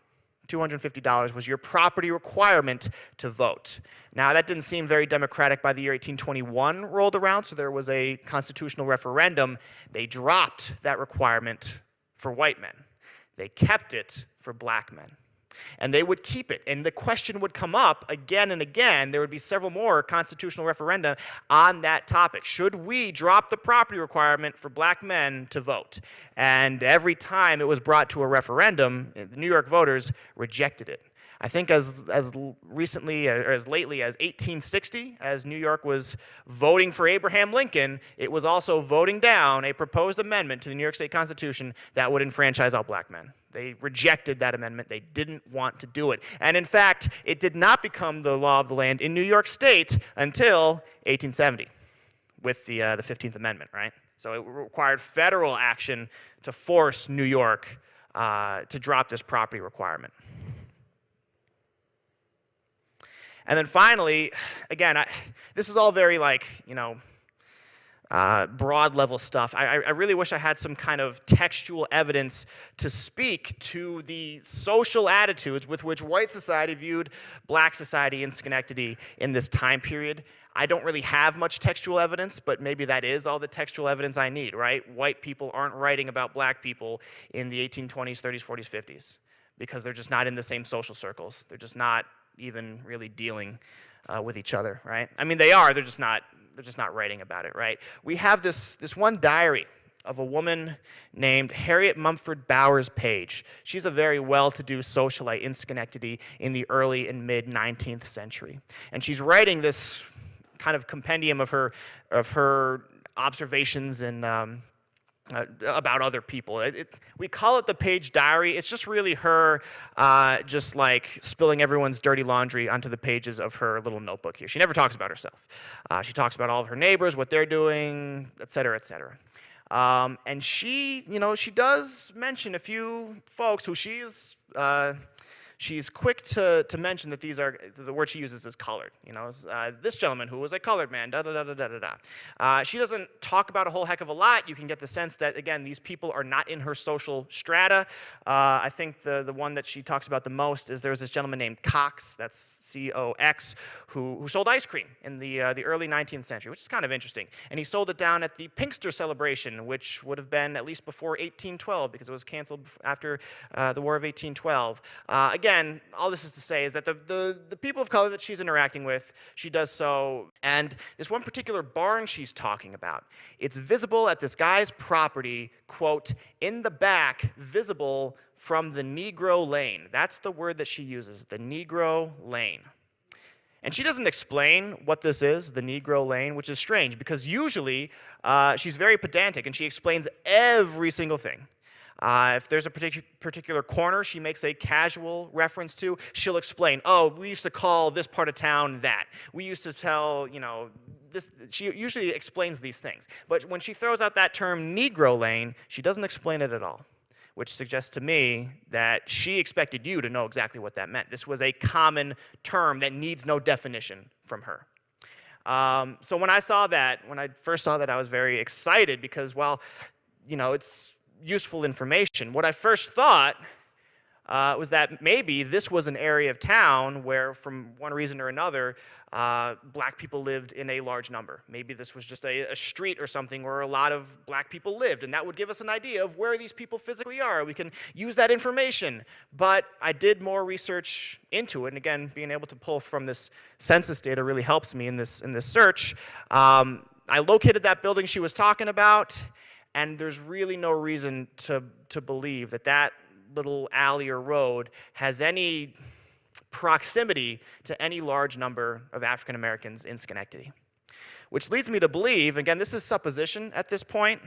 $250 was your property requirement to vote. Now, that didn't seem very democratic by the year 1821 rolled around, so there was a constitutional referendum. They dropped that requirement for white men. They kept it for black men. And they would keep it. And the question would come up again and again. There would be several more constitutional referenda on that topic. Should we drop the property requirement for black men to vote? And every time it was brought to a referendum, the New York voters rejected it. I think as recently or as lately as 1860, as New York was voting for Abraham Lincoln, it was also voting down a proposed amendment to the New York State Constitution that would enfranchise all black men. They rejected that amendment. They didn't want to do it. And in fact, it did not become the law of the land in New York State until 1870 with the 15th Amendment, right? So it required federal action to force New York to drop this property requirement. And then finally, again, this is all very broad level stuff. I really wish I had some kind of textual evidence to speak to the social attitudes with which white society viewed black society in Schenectady in this time period. I don't really have much textual evidence, but maybe that is all the textual evidence I need, right? White people aren't writing about black people in the 1820s, 30s, 40s, 50s because they're just not in the same social circles. They're just not even really dealing with each other, right? I mean, they are. They're just not writing about it, right? We have this one diary of a woman named Harriet Mumford Bowers Page. She's a very well-to-do socialite in Schenectady in the early and mid-19th century. And she's writing this kind of compendium of her observations and about other people. We call it the Page Diary. It's just really her just like spilling everyone's dirty laundry onto the pages of her little notebook here. She never talks about herself. She talks about all of her neighbors, what they're doing, et cetera, et cetera. And she, she does mention a few folks who she's she's quick to mention that these are, the word she uses is colored. You know, this gentleman who was a colored man, da da da da da da da. She doesn't talk about a whole heck of a lot. You can get the sense that, again, these people are not in her social strata. I think the one that she talks about the most is there's this gentleman named Cox, that's C-O-X, who sold ice cream in the early 19th century, which is kind of interesting. And he sold it down at the Pinkster celebration, which would have been at least before 1812, because it was canceled after the War of 1812. Again, all this is to say is that the people of color that she's interacting with, she does so, and this one particular barn she's talking about, it's visible at this guy's property, quote, in the back, visible from the Negro Lane. That's the word that she uses, the Negro Lane. And she doesn't explain what this is, the Negro Lane, which is strange, because usually she's very pedantic and she explains every single thing. If there's a particular corner she makes a casual reference to, she'll explain, oh, we used to call this part of town that. We used to tell, you know, this. She usually explains these things. But when she throws out that term Negro Lane, she doesn't explain it at all, which suggests to me that she expected you to know exactly what that meant. This was a common term that needs no definition from her. So when I first saw that, I was very excited because, well, you know, it's useful information. What I first thought was that maybe this was an area of town where, from one reason or another, black people lived in a large number. Maybe this was just a street or something where a lot of black people lived, and that would give us an idea of where these people physically are. We can use that information. But I did more research into it, and again, being able to pull from this census data really helps me in this search. I located that building she was talking about, and there's really no reason to believe that that little alley or road has any proximity to any large number of African Americans in Schenectady. Which leads me to believe, again, this is supposition at this point,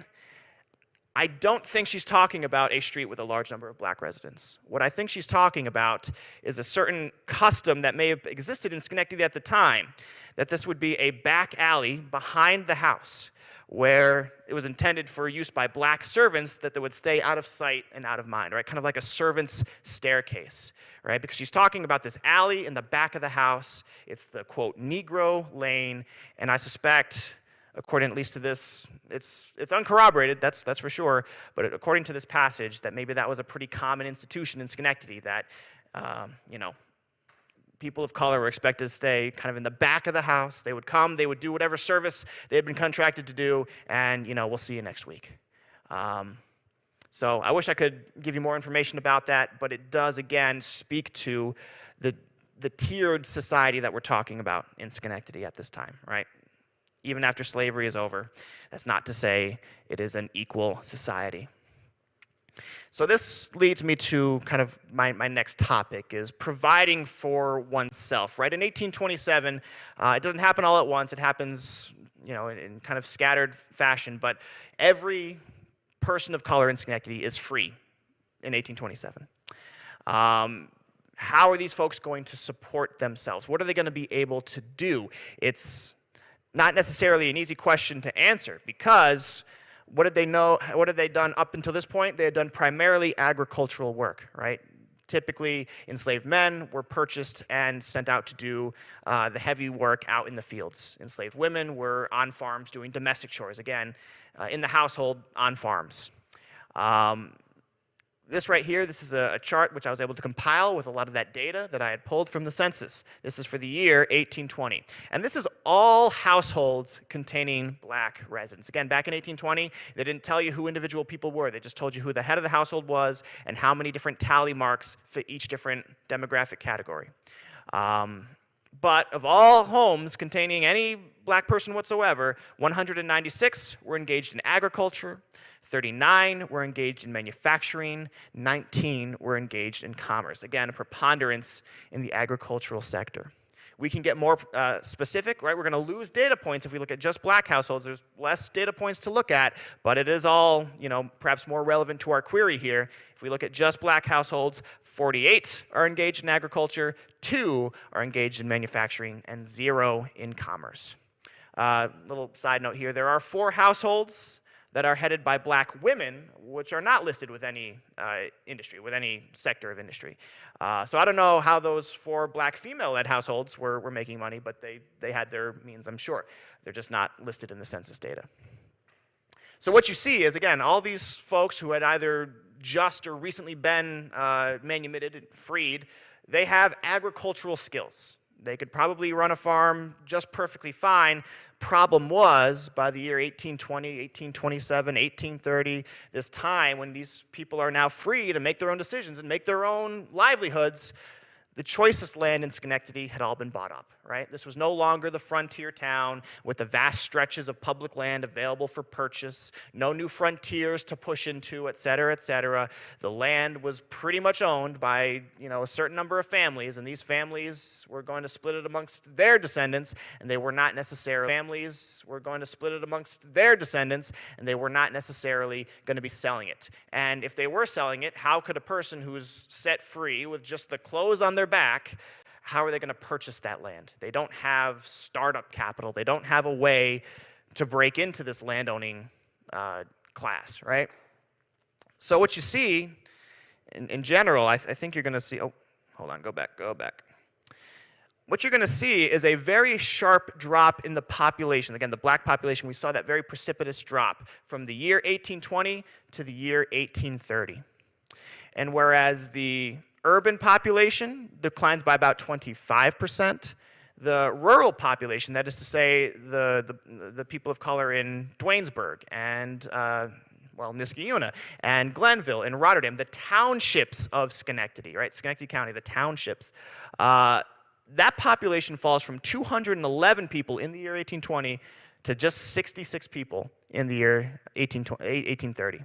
I don't think she's talking about a street with a large number of black residents. What I think she's talking about is a certain custom that may have existed in Schenectady at the time, that this would be a back alley behind the house, where it was intended for use by black servants that they would stay out of sight and out of mind, right? Kind of like a servant's staircase, right? Because she's talking about this alley in the back of the house. It's the, quote, Negro Lane, and I suspect, according at least to this, it's uncorroborated, that's for sure, but according to this passage, that maybe that was a pretty common institution in Schenectady, that, you know, people of color were expected to stay kind of in the back of the house. They would come, they would do whatever service they had been contracted to do, and, you know, we'll see you next week. So I wish I could give you more information about that, but it does, again, speak to the tiered society that we're talking about in Schenectady at this time, right? Even after slavery is over, that's not to say it is an equal society. So this leads me to kind of my next topic, is providing for oneself, right? In 1827, it doesn't happen all at once. It happens, you know, in kind of scattered fashion, but every person of color in Schenectady is free in 1827. How are these folks going to support themselves? What are they going to be able to do? It's not necessarily an easy question to answer, because what did they know? What had they done up until this point? They had done primarily agricultural work, right? Typically, enslaved men were purchased and sent out to do the heavy work out in the fields. Enslaved women were on farms doing domestic chores, again, in the household, on farms. This right here, this is a chart which I was able to compile with a lot of that data that I had pulled from the census. This is for the year 1820. And this is all households containing black residents. Again, back in 1820, they didn't tell you who individual people were. They just told you who the head of the household was and how many different tally marks fit each different demographic category. But of all homes containing any black person whatsoever, 196 were engaged in agriculture, 39 were engaged in manufacturing, 19 were engaged in commerce. Again, a preponderance in the agricultural sector. We can get more specific, right? We're going to lose data points if we look at just black households. There's less data points to look at, but it is all, you know, perhaps more relevant to our query here. If we look at just black households, 48 are engaged in agriculture, 2 are engaged in manufacturing, and 0 in commerce. Little side note here, there are 4 households that are headed by black women, which are not listed with any industry, with any sector of industry. So I don't know how those 4 black female-led households were making money, but they had their means, I'm sure. They're just not listed in the census data. So what you see is, again, all these folks who had either just or recently been manumitted, freed, they have agricultural skills. They could probably run a farm just perfectly fine. Problem was, by the year 1820, 1827, 1830, this time when these people are now free to make their own decisions and make their own livelihoods, the choicest land in Schenectady had all been bought up, right? This was no longer the frontier town with the vast stretches of public land available for purchase, no new frontiers to push into, et cetera, et cetera. The land was pretty much owned by, a certain number of families, and these families were going to split it amongst their descendants, and they were not necessarily going to be selling it. And if they were selling it, how could a person who's set free with just the clothes on their back, how are they going to purchase that land? They don't have startup capital. They don't have a way to break into this landowning class, right? So what you see, in general, I think you're going to see, oh, hold on, go back. What you're going to see is a very sharp drop in the population. Again, the black population, we saw that very precipitous drop from the year 1820 to the year 1830. And whereas the urban population declines by about 25%, the rural population, that is to say the people of color in Dwaynesburg and Niskayuna and Glenville and Rotterdam, the townships of Schenectady, right? Schenectady County, the townships, that population falls from 211 people in the year 1820 to just 66 people in the year 1830,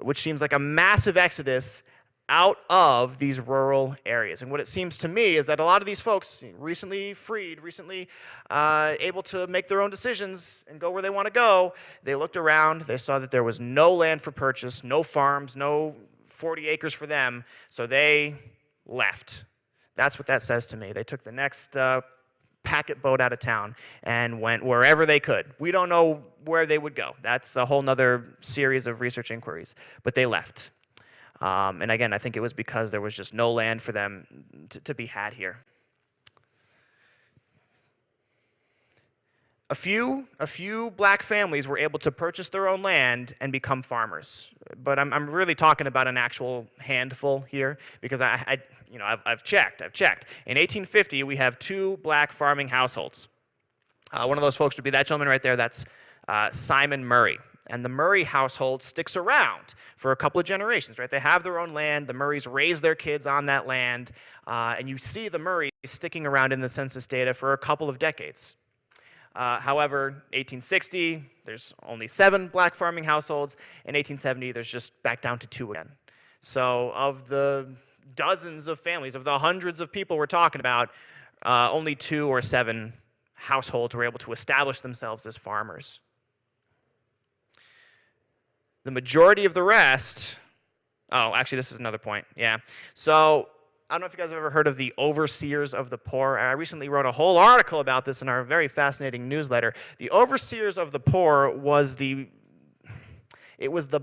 which seems like a massive exodus out of these rural areas. And what it seems to me is that a lot of these folks, recently freed, recently able to make their own decisions and go where they want to go, they looked around, they saw that there was no land for purchase, no farms, no 40 acres for them, so they left. That's what that says to me. They took the next packet boat out of town and went wherever they could. We don't know where they would go. That's a whole nother series of research inquiries, but they left. And again, I think it was because there was just no land for them to be had here. A few black families were able to purchase their own land and become farmers. But I'm really talking about an actual handful here because I've checked. In 1850, we have 2 black farming households. One of those folks would be that gentleman right there. That's Simon Murray. And the Murray household sticks around for a couple of generations, right? They have their own land. The Murrays raise their kids on that land. And you see the Murrays sticking around in the census data for a couple of decades. However, 1860, there's only 7 black farming households. In 1870, there's just back down to 2 again. So of the dozens of families, of the hundreds of people we're talking about, only 2 or 7 households were able to establish themselves as farmers. The majority of the rest, oh, actually, this is another point, yeah. So I don't know if you guys have ever heard of the overseers of the poor. I recently wrote a whole article about this in our very fascinating newsletter. The overseers of the poor was the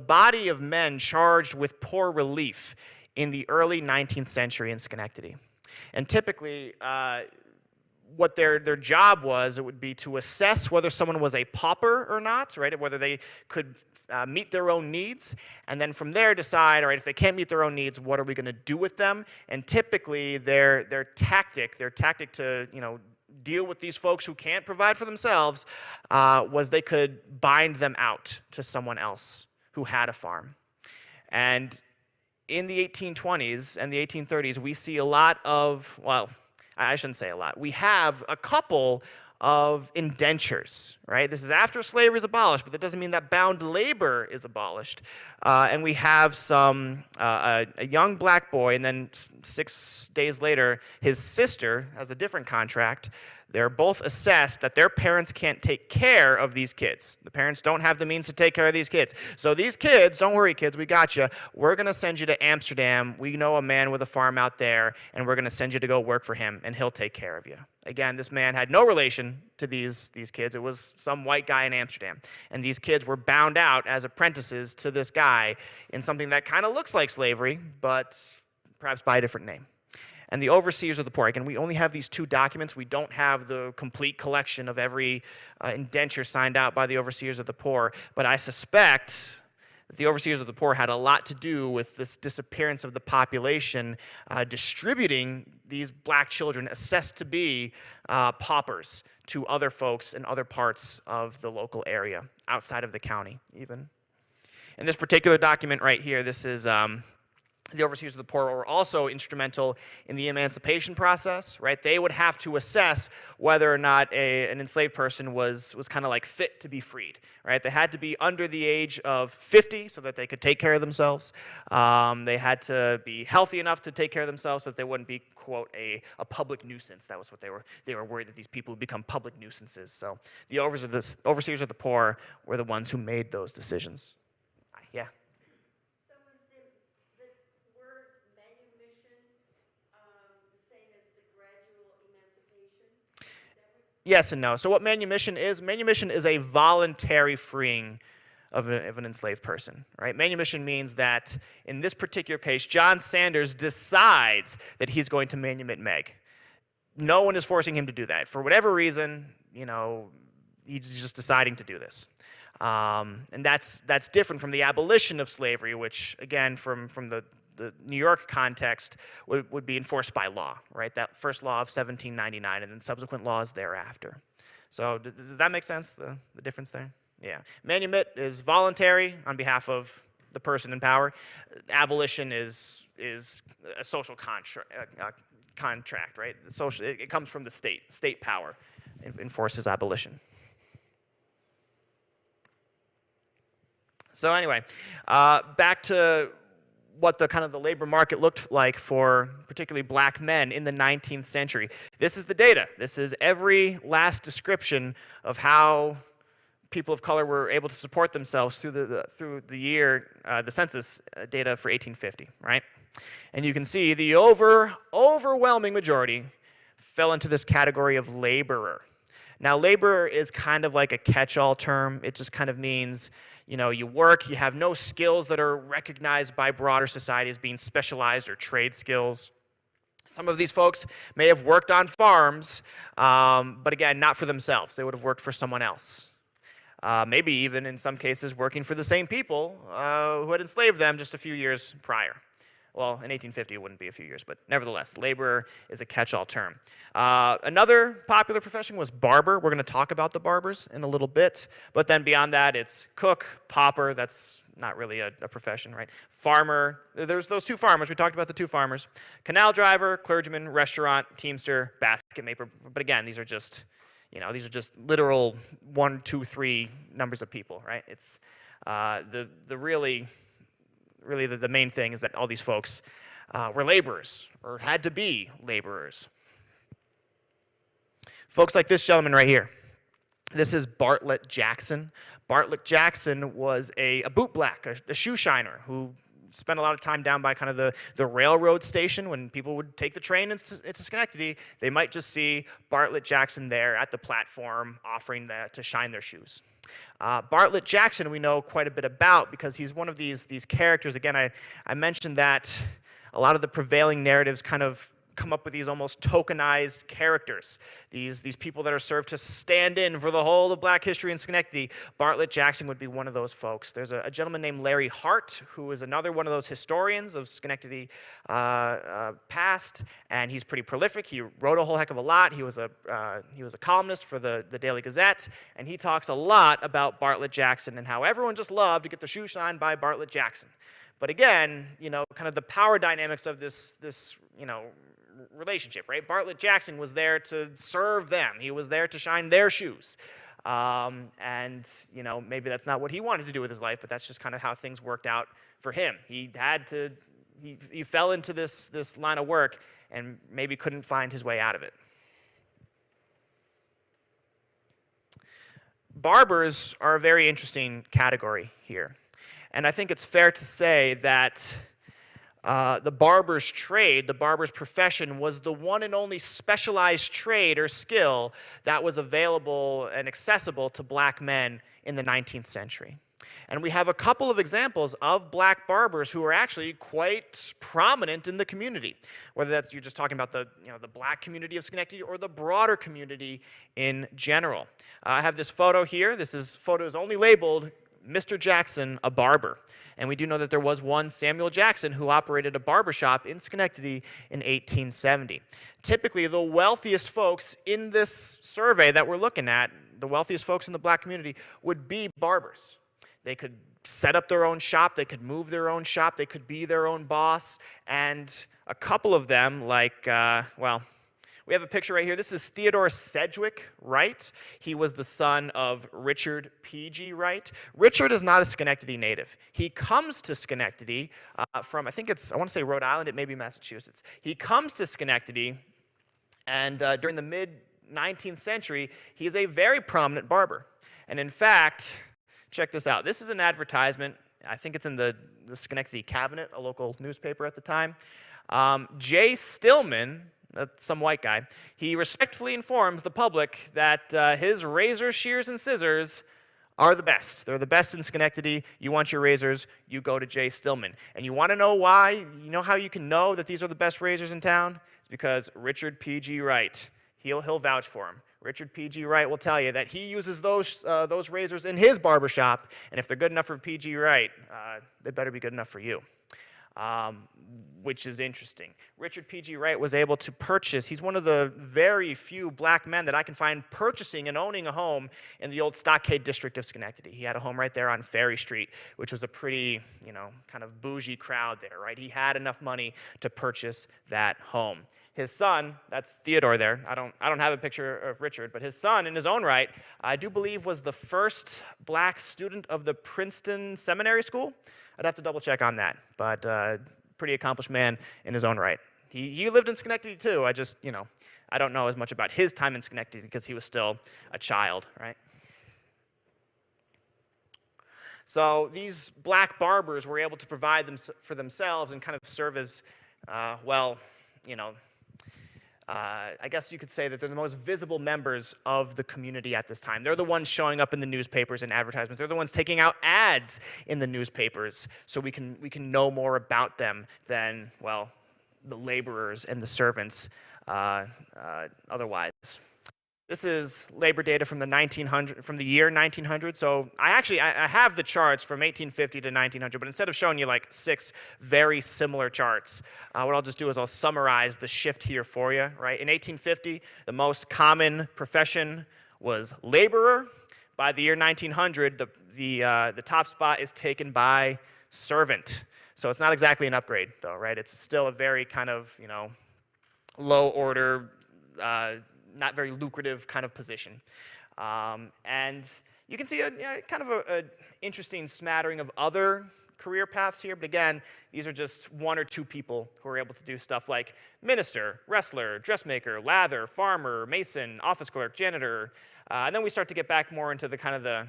body of men charged with poor relief in the early 19th century in Schenectady. And typically, what their job was, it would be to assess whether someone was a pauper or not, right? Whether they could meet their own needs, and then from there decide, all right, if they can't meet their own needs, what are we going to do with them? And typically, their tactic to deal with these folks who can't provide for themselves was they could bind them out to someone else who had a farm. And in the 1820s and the 1830s, we see a lot of, well, I shouldn't say a lot. We have a couple of indentures, right? This is after slavery is abolished, but that doesn't mean that bound labor is abolished. And we have a young black boy, and then 6 days later, his sister has a different contract they're both assessed that their parents can't take care of these kids. The parents don't have the means to take care of these kids. So these kids, don't worry kids, we got you. We're going to send you to Amsterdam. We know a man with a farm out there, and we're going to send you to go work for him, and he'll take care of you. Again, this man had no relation to these kids. It was some white guy in Amsterdam. And these kids were bound out as apprentices to this guy in something that kind of looks like slavery, but perhaps by a different name. And the overseers of the poor. Again, we only have these 2 documents. We don't have the complete collection of every indenture signed out by the overseers of the poor. But I suspect that the overseers of the poor had a lot to do with this disappearance of the population, distributing these black children assessed to be paupers to other folks in other parts of the local area, outside of the county even. In this particular document right here, this is the overseers of the poor were also instrumental in the emancipation process, right? They would have to assess whether or not an enslaved person was kind of like fit to be freed, right? They had to be under the age of 50 so that they could take care of themselves. They had to be healthy enough to take care of themselves so that they wouldn't be, quote, a public nuisance. That was what they were worried that these people would become public nuisances. So the overseers of the poor were the ones who made those decisions. Yeah. Yes and no. So what manumission is a voluntary freeing of an enslaved person, right? Manumission means that in this particular case, John Sanders decides that he's going to manumit Meg. No one is forcing him to do that. For whatever reason, he's just deciding to do this. And that's different from the abolition of slavery, which, again, from the New York context would be enforced by law, right? That first law of 1799 and then subsequent laws thereafter. So does that make sense, the difference there? Yeah. Manumit is voluntary on behalf of the person in power. Abolition is a social contract, right? It comes from the state. State power enforces abolition. So anyway, back to what the labor market looked like for particularly black men in the 19th century. This is the data. This is every last description of how people of color were able to support themselves through the year, the census data for 1850, right? And you can see the overwhelming majority fell into this category of laborer. Now, laborer is kind of like a catch-all term. It just kind of means, you work, you have no skills that are recognized by broader society as being specialized or trade skills. Some of these folks may have worked on farms, but again, not for themselves. They would have worked for someone else. Maybe even in some cases working for the same people who had enslaved them just a few years prior. Well, in 1850 it wouldn't be a few years, but nevertheless, laborer is a catch-all term. Another popular profession was barber. We're going to talk about the barbers in a little bit, but then beyond that, it's cook, pauper. That's not really a profession, right? Farmer. There's those 2 farmers. We talked about the 2 farmers. Canal driver, clergyman, restaurant, teamster, basket maker. But again, these are just literal 1, 2, 3 numbers of people, right? It's really the main thing is that all these folks were laborers or had to be laborers. Folks like this gentleman right here. This is Bartlett Jackson. Bartlett Jackson was a bootblack, a shoe shiner who spent a lot of time down by kind of the railroad station. When people would take the train into Schenectady, they might just see Bartlett Jackson there at the platform offering to shine their shoes. Bartlett Jackson we know quite a bit about because he's one of these characters. Again, I mentioned that a lot of the prevailing narratives kind of come up with these almost tokenized characters, these people that are served to stand in for the whole of black history in Schenectady. Bartlett Jackson would be one of those folks. There's a gentleman named Larry Hart, who is another one of those historians of Schenectady past, and he's pretty prolific. He wrote a whole heck of a lot. He was a columnist for the Daily Gazette, and he talks a lot about Bartlett Jackson and how everyone just loved to get their shoe shined by Bartlett Jackson. But again, kind of the power dynamics of this relationship, right? Bartlett Jackson was there to serve them. He was there to shine their shoes. And maybe that's not what he wanted to do with his life, but that's just kind of how things worked out for him. He fell into this line of work and maybe couldn't find his way out of it. barbers are a very interesting category here. And I think it's fair to say that the barber's trade, the barber's profession, was the one and only specialized trade or skill that was available and accessible to black men in the 19th century. And we have a couple of examples of black barbers who are actually quite prominent in the community, whether that's you're just talking about the black community of Schenectady or the broader community in general. I have this photo here. Photo is only labeled Mr. Jackson, a barber. And we do know that there was one Samuel Jackson who operated a barbershop in Schenectady in 1870. Typically, the wealthiest folks in this survey that we're looking at, the wealthiest folks in the black community, would be barbers. They could set up their own shop, they could move their own shop, they could be their own boss, and a couple of them, like, we have a picture right here. This is Theodore Sedgwick Wright. He was the son of Richard P.G. Wright. Richard is not a Schenectady native. He comes to Schenectady from, I want to say Rhode Island, it may be Massachusetts. He comes to Schenectady, and during the mid-19th century, he is a very prominent barber. And in fact, check this out. This is an advertisement. I think it's in the Schenectady Cabinet, a local newspaper at the time. Jay Stillman, some white guy, he respectfully informs the public that his razors, shears, and scissors are the best. They're the best in Schenectady. You want your razors, you go to Jay Stillman. And you want to know why? You know how you can know that these are the best razors in town? It's because Richard P.G. Wright, he'll vouch for him. Richard P.G. Wright will tell you that he uses those razors in his barbershop, and if they're good enough for P.G. Wright, they better be good enough for you, which is interesting. Richard P.G. Wright was able to purchase, he's one of the very few black men that I can find purchasing and owning a home in the old Stockade district of Schenectady. He had a home right there on Ferry Street, which was a pretty, kind of bougie crowd there, right? He had enough money to purchase that home. His son, that's Theodore there. I don't have a picture of Richard, but his son, in his own right, I do believe was the first black student of the Princeton Seminary School. I'd have to double check on that, but pretty accomplished man in his own right. He lived in Schenectady too. I just, I don't know as much about his time in Schenectady because he was still a child, right? So these black barbers were able to provide them for themselves and kind of serve as, I guess you could say that they're the most visible members of the community at this time. They're the ones showing up in the newspapers and advertisements. They're the ones taking out ads in the newspapers so we can know more about them than, the laborers and the servants otherwise. This is labor data from the year 1900. So I have the charts from 1850 to 1900, but instead of showing you like 6 very similar charts, what I'll just do is I'll summarize the shift here for you. Right? In 1850, the most common profession was laborer. By the year 1900, the top spot is taken by servant. So it's not exactly an upgrade, though, right? It's still a very kind of low order. Not very lucrative kind of position. And you can see kind of an interesting smattering of other career paths here, but again, these are just 1 or 2 people who are able to do stuff like minister, wrestler, dressmaker, lather, farmer, mason, office clerk, janitor, and then we start to get back more into the kind of the,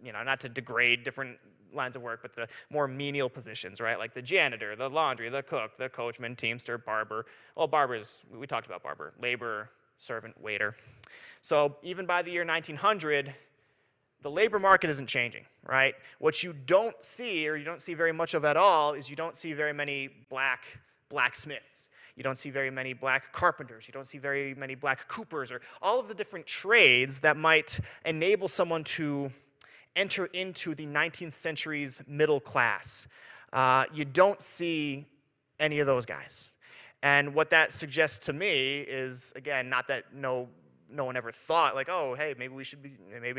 not to degrade different lines of work, but the more menial positions, right? Like the janitor, the laundry, the cook, the coachman, teamster, barber. Well, barbers, we talked about barber, laborer, servant, waiter. So even by the year 1900, the labor market isn't changing, right? What you don't see, or you don't see very much of at all, is you don't see very many blacksmiths. You don't see very many black carpenters. You don't see very many black coopers, or all of the different trades that might enable someone to enter into the 19th century's middle class. You don't see any of those guys. And what that suggests to me is, again, not that no one ever thought, like, oh, hey, maybe I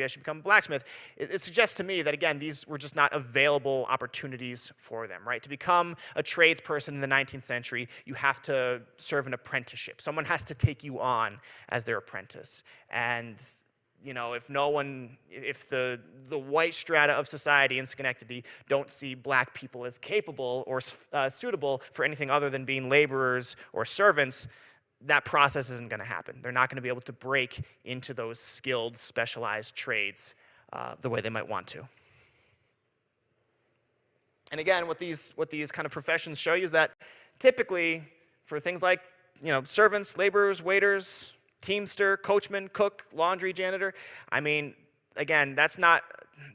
should become a blacksmith. It suggests to me that, again, these were just not available opportunities for them, right? To become a tradesperson in the 19th century, you have to serve an apprenticeship. Someone has to take you on as their apprentice. And if the white strata of society in Schenectady don't see black people as capable or suitable for anything other than being laborers or servants, that process isn't going to happen. They're not going to be able to break into those skilled, specialized trades the way they might want to. And again, what these kind of professions show you is that typically for things like servants, laborers, waiters, teamster, coachman, cook, laundry, janitor, I mean, again, that's not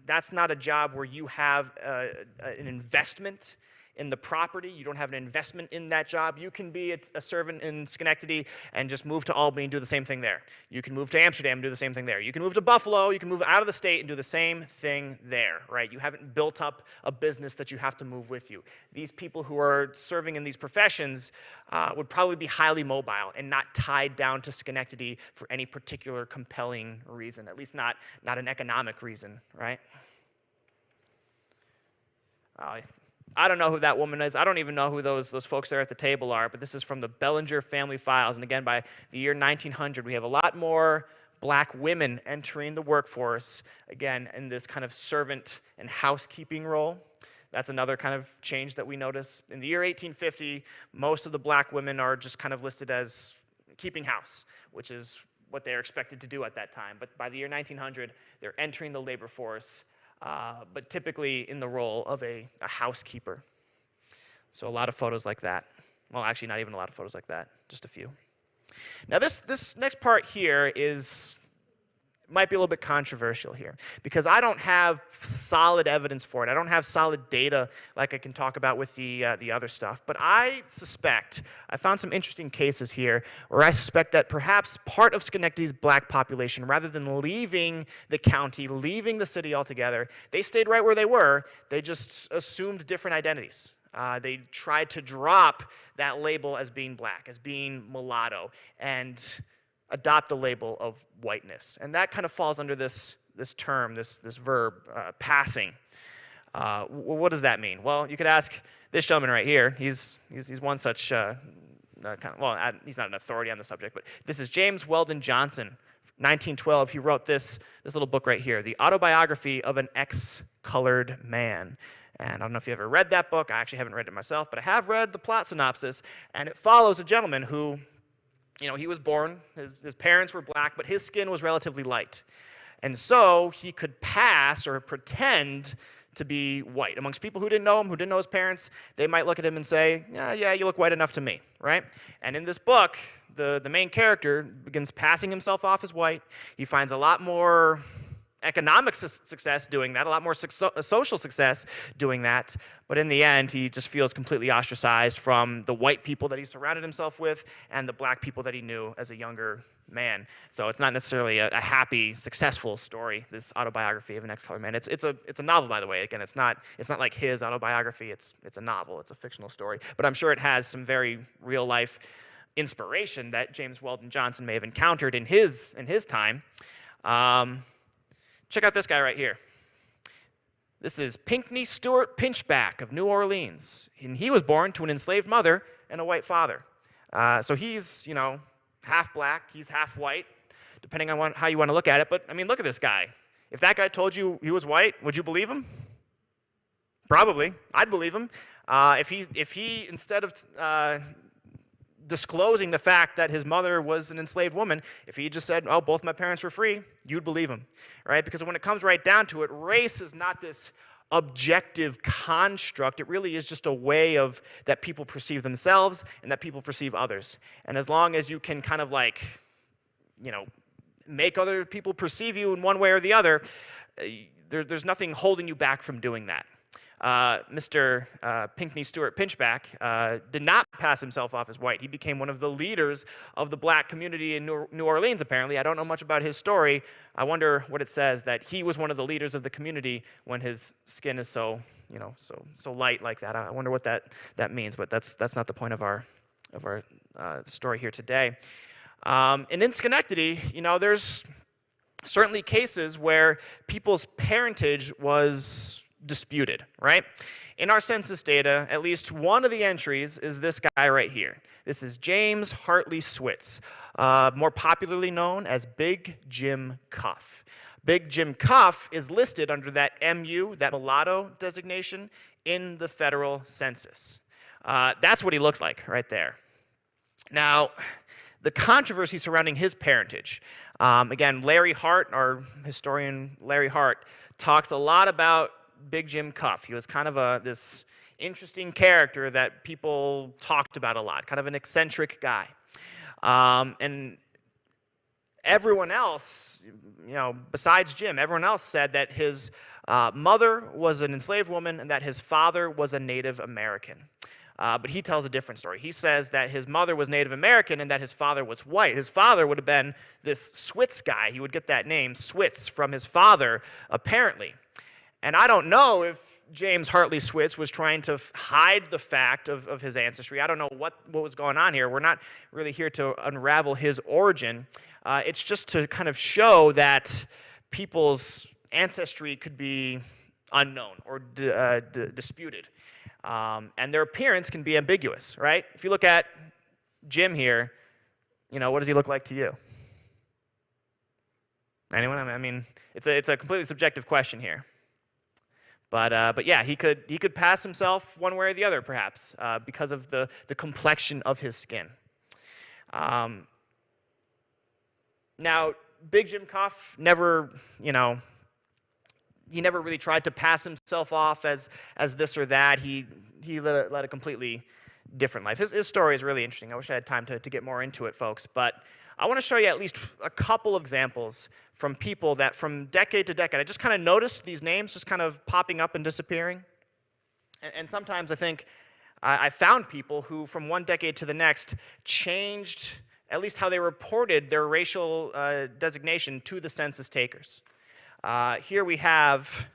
a job where you have an investment in the property. You don't have an investment in that job. You can be a servant in Schenectady and just move to Albany and do the same thing there. You can move to Amsterdam and do the same thing there. You can move to Buffalo. You can move out of the state and do the same thing there, right? You haven't built up a business that you have to move with you. These people who are serving in these professions would probably be highly mobile and not tied down to Schenectady for any particular compelling reason, at least not an economic reason, right? I don't know who that woman is. I don't even know who those folks there at the table are, but this is from the Bellinger family files. And again, by the year 1900, we have a lot more black women entering the workforce, again, in this kind of servant and housekeeping role. That's another kind of change that we notice. In the year 1850, most of the black women are just kind of listed as keeping house, which is what they're expected to do at that time. But by the year 1900, they're entering the labor force, but typically in the role of a housekeeper. So a lot of photos like that. Well, actually, not even a lot of photos like that, just a few. Now, this next part here might be a little bit controversial here, because I don't have solid evidence for it. I don't have solid data like I can talk about with the other stuff. But I found some interesting cases here where I suspect that perhaps part of Schenectady's black population, rather than leaving the county, leaving the city altogether, they stayed right where they were. They just assumed different identities. They tried to drop that label as being black, as being mulatto, and adopt the label of whiteness. And that kind of falls under this term, this verb, passing. What does that mean? Well, you could ask this gentleman right here. He's one such he's not an authority on the subject, but this is James Weldon Johnson, 1912. He wrote this little book right here, The Autobiography of an Ex-Colored Man. And I don't know if you ever read that book. I actually haven't read it myself, but I have read the plot synopsis, and it follows a gentleman who, he was born, his parents were black, but his skin was relatively light. And so he could pass or pretend to be white. Amongst people who didn't know him, who didn't know his parents, they might look at him and say, yeah, you look white enough to me, right? And in this book, the main character begins passing himself off as white. He finds a lot more economic success doing that, a lot more social success doing that, but in the end, he just feels completely ostracized from the white people that he surrounded himself with and the black people that he knew as a younger man. So it's not necessarily a happy, successful story, this autobiography of an ex-colored man. It's a novel, by the way. Again, it's not like his autobiography. It's a novel. It's a fictional story, but I'm sure it has some very real-life inspiration that James Weldon Johnson may have encountered in his time. Check out this guy right here. This is Pinckney Stewart Pinchback of New Orleans. And he was born to an enslaved mother and a white father. So he's, half black, he's half white, depending on how you want to look at it. But, I mean, look at this guy. If that guy told you he was white, would you believe him? Probably. I'd believe him. If he instead of disclosing the fact that his mother was an enslaved woman, if he just said, oh, both my parents were free, you'd believe him, right? Because when it comes right down to it, race is not this objective construct. It really is just a way that people perceive themselves and that people perceive others. And as long as you can kind of make other people perceive you in one way or the other, there's nothing holding you back from doing that. Mr. Pinckney Stewart Pinchback did not pass himself off as white. He became one of the leaders of the black community in New Orleans, apparently. I don't know much about his story. I wonder what it says that he was one of the leaders of the community when his skin is so light like that. I wonder what that means, but that's not the point of our story here today. And in Schenectady, there's certainly cases where people's parentage was disputed, right? In our census data, at least one of the entries is this guy right here. This is James Hartley Switz, more popularly known as Big Jim Cuff. Big Jim Cuff is listed under that MU, that mulatto designation, in the federal census. That's what he looks like right there. Now, the controversy surrounding his parentage. Again, Larry Hart, our historian Larry Hart, talks a lot about Big Jim Cuff. He was kind of this interesting character that people talked about a lot, kind of an eccentric guy. And everyone else, besides Jim, everyone else said that his mother was an enslaved woman and that his father was a Native American. But he tells a different story. He says that his mother was Native American and that his father was white. His father would have been this Switz guy. He would get that name, Switz, from his father, apparently. And I don't know if James Hartley Switz was trying to hide the fact of his ancestry. I don't know what was going on here. We're not really here to unravel his origin. It's just to kind of show that people's ancestry could be unknown or disputed. And their appearance can be ambiguous, right? If you look at Jim here, what does he look like to you? Anyone? I mean, it's a completely subjective question here. But yeah, he could pass himself one way or the other, perhaps, because of the complexion of his skin. Now, Big Jim Cuff never, he never really tried to pass himself off as this or that. He led a completely different life. His story is really interesting. I wish I had time to get more into it, folks. But I want to show you at least a couple of examples from people that from decade to decade, I just kind of noticed these names just kind of popping up and disappearing. And sometimes I think I found people who from one decade to the next changed at least how they reported their racial designation to the census takers. Here we have,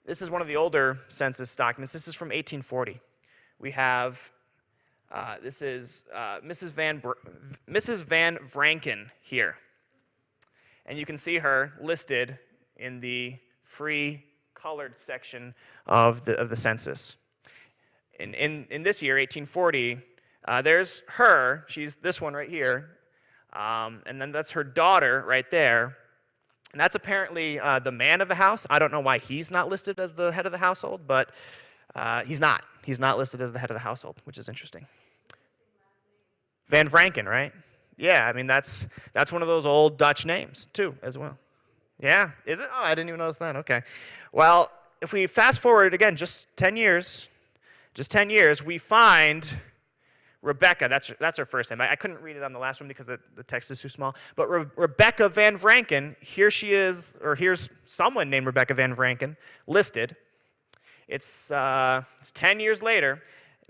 this is one of the older census documents. This is from 1840. We have, this is Mrs. Van Vranken here. And you can see her listed in the free colored section of the census. In this year, 1840, there's her. She's this one right here. And then that's her daughter right there. And that's apparently the man of the house. I don't know why he's not listed as the head of the household, but he's not. He's not listed as the head of the household, which is interesting. Van Vranken, right? Yeah, I mean, that's one of those old Dutch names, too, as well. Yeah, is it? Oh, I didn't even notice that. Okay. Well, if we fast forward, again, just 10 years, we find Rebecca. That's her first name. I couldn't read it on the last one because the text is too small. But Rebecca Van Vranken, here she is, or here's someone named Rebecca Van Vranken listed. It's 10 years later.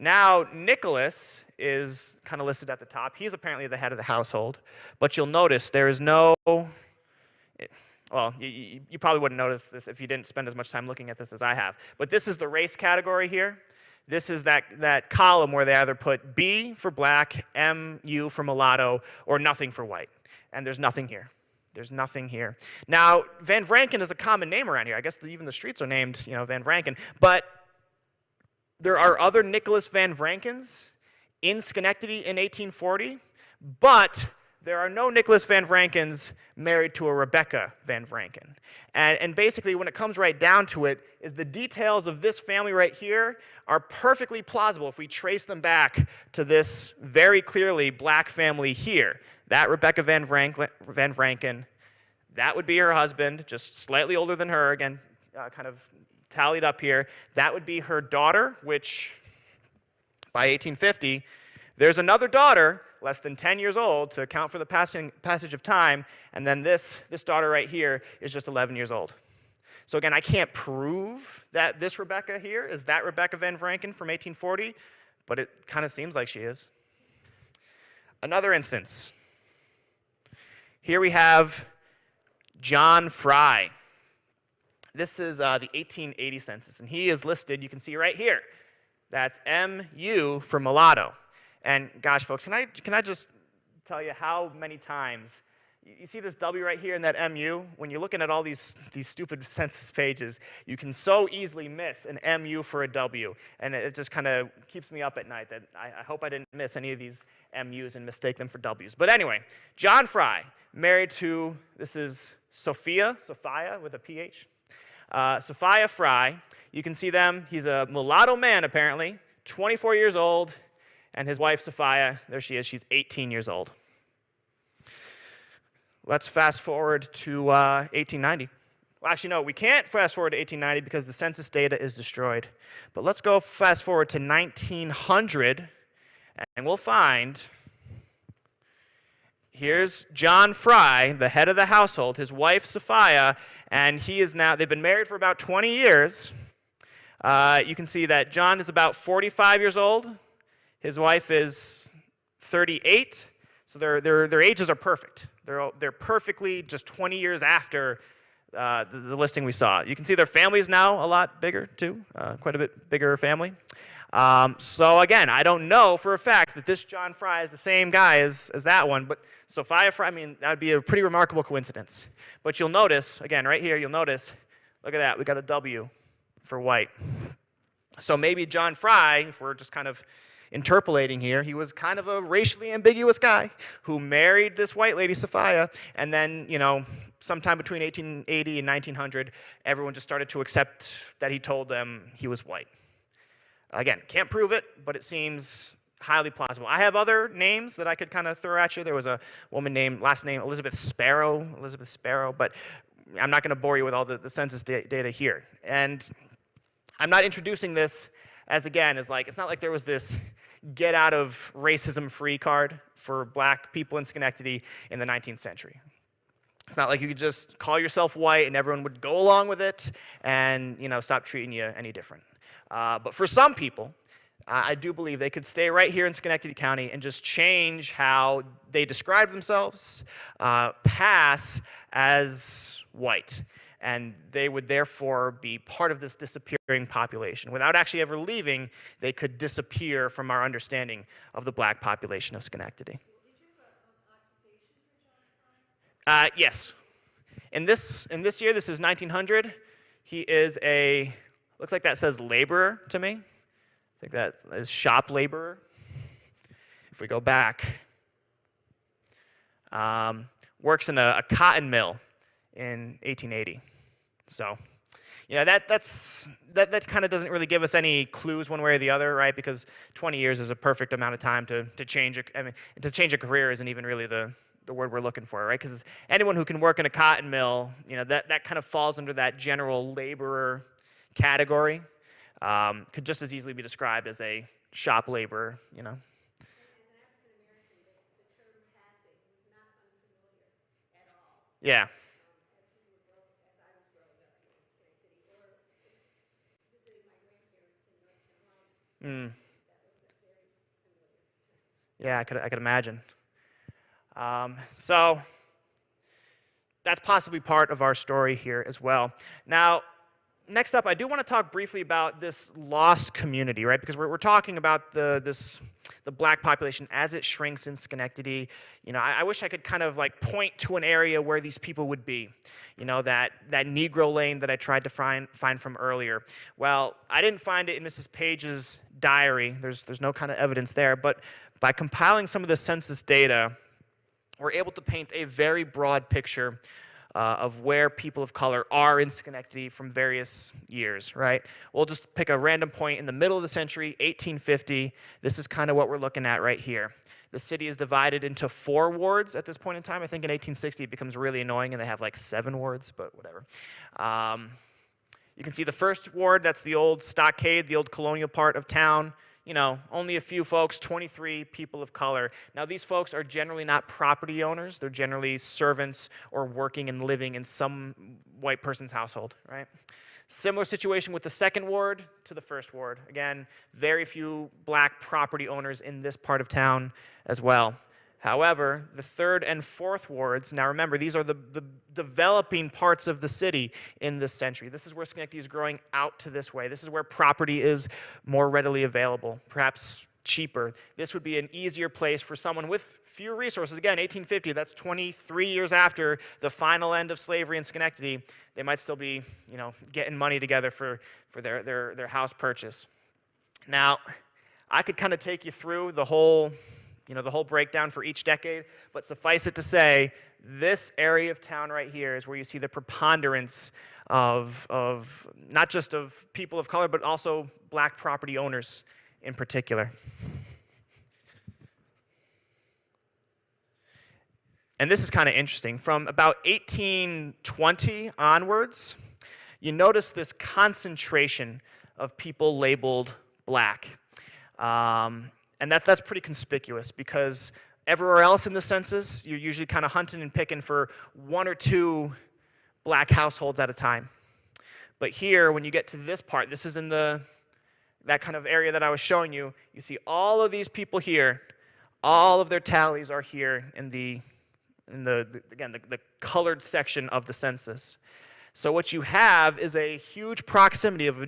Now, Nicholas is kind of listed at the top. He's apparently the head of the household. But you'll notice there is no, well, you probably wouldn't notice this if you didn't spend as much time looking at this as I have. But this is the race category here. This is that column where they either put B for black, MU for mulatto, or nothing for white. And there's nothing here. There's nothing here. Now, Van Vranken is a common name around here. I guess even the streets are named, Van Vranken. But there are other Nicholas Van Vrankens in Schenectady in 1840, but there are no Nicholas Van Vrankens married to a Rebecca Van Vranken. And basically, when it comes right down to it, is the details of this family right here are perfectly plausible if we trace them back to this very clearly black family here. That Rebecca Van Vranken, that would be her husband, just slightly older than her, again, kind of tallied up here. That would be her daughter, which by 1850, there's another daughter, less than 10 years old, to account for the passage of time, and then this daughter right here is just 11 years old. So again, I can't prove that this Rebecca here is that Rebecca Van Vranken from 1840, but it kind of seems like she is. Another instance. Here we have John Fry. This is the 1880 census, and he is listed, you can see right here. That's MU for mulatto. And gosh, folks, can I just tell you how many times, you see this W right here in that MU? When you're looking at all these stupid census pages, you can so easily miss an MU for a W. And it just kind of keeps me up at night that I hope I didn't miss any of these MUs and mistake them for Ws. But anyway, John Fry, married to, this is Sophia with a PH. Sophia Fry, you can see them. He's a mulatto man, apparently, 24 years old, And his wife, Sophia, there she is, she's 18 years old. Let's fast forward to 1890. Well, actually, no, we can't fast forward to 1890 because the census data is destroyed. But let's go fast forward to 1900, and we'll find here's John Fry, the head of the household, his wife, Sophia, and they've been married for about 20 years. You can see that John is about 45 years old. His wife is 38. So their ages are perfect. They're perfectly just 20 years after the listing we saw. You can see their family is now a lot bigger too, quite a bit bigger family. So again, I don't know for a fact that this John Fry is the same guy as that one, but Sophia Fry, I mean, that would be a pretty remarkable coincidence. But you'll notice, again, right here, you'll notice, look at that, we got a W for white. So maybe John Fry, if we're just kind of interpolating here, he was kind of a racially ambiguous guy who married this white lady, Sophia, and then, sometime between 1880 and 1900, everyone just started to accept that he told them he was white. Again, can't prove it, but it seems highly plausible. I have other names that I could kind of throw at you. There was a woman named, last name Elizabeth Sparrow, but I'm not going to bore you with all the census data here. And I'm not introducing this as like, it's not like there was this get out of racism free card for black people in Schenectady in the 19th century. It's not like you could just call yourself white and everyone would go along with it and stop treating you any different. But for some people, I do believe they could stay right here in Schenectady County and just change how they describe themselves, pass as white. And they would therefore be part of this disappearing population. Without actually ever leaving, they could disappear from our understanding of the black population of Schenectady. Yes. In this year, this is 1900, he is looks like that says laborer to me. I think that is shop laborer. If we go back, works in a cotton mill in 1880. So, that kind of doesn't really give us any clues one way or the other, right? Because 20 years is a perfect amount of time to change a career isn't even really the word we're looking for, right? Because anyone who can work in a cotton mill, that kind of falls under that general laborer category. Could just as easily be described as a shop laborer, Yeah. Yeah, I could imagine. So that's possibly part of our story here as well. Now, next up, I do want to talk briefly about this lost community, right? Because we're talking about the black population as it shrinks in Schenectady. I wish I could kind of like point to an area where these people would be. That Negro lane that I tried to find from earlier. Well, I didn't find it in Mrs. Page's diary. There's no kind of evidence there. But by compiling some of the census data, we're able to paint a very broad picture of where people of color are in Schenectady from various years, right? We'll just pick a random point in the middle of the century, 1850. This is kind of what we're looking at right here. The city is divided into 4 wards at this point in time. I think in 1860 it becomes really annoying and they have like 7 wards, but whatever. You can see the first ward, that's the old stockade, the old colonial part of town. Only a few folks, 23 people of color. Now, these folks are generally not property owners. They're generally servants or working and living in some white person's household, right? Similar situation with the second ward to the first ward. Again, very few black property owners in this part of town as well. However, the third and fourth wards, now remember, these are the developing parts of the city in this century. This is where Schenectady is growing out to this way. This is where property is more readily available, perhaps cheaper. This would be an easier place for someone with few resources. Again, 1850, that's 23 years after the final end of slavery in Schenectady. They might still be, getting money together for their house purchase. Now, I could kind of take you through the whole breakdown for each decade, but suffice it to say, this area of town right here is where you see the preponderance of not just of people of color, but also black property owners in particular. and this is kind of interesting, from about 1820 onwards, you notice this concentration of people labeled black. And that's pretty conspicuous because everywhere else in the census, you're usually kind of hunting and picking for one or two black households at a time. But here, when you get to this part, this is in that kind of area that I was showing you, you see all of these people here, all of their tallies are here in the colored section of the census. So what you have is a huge proximity of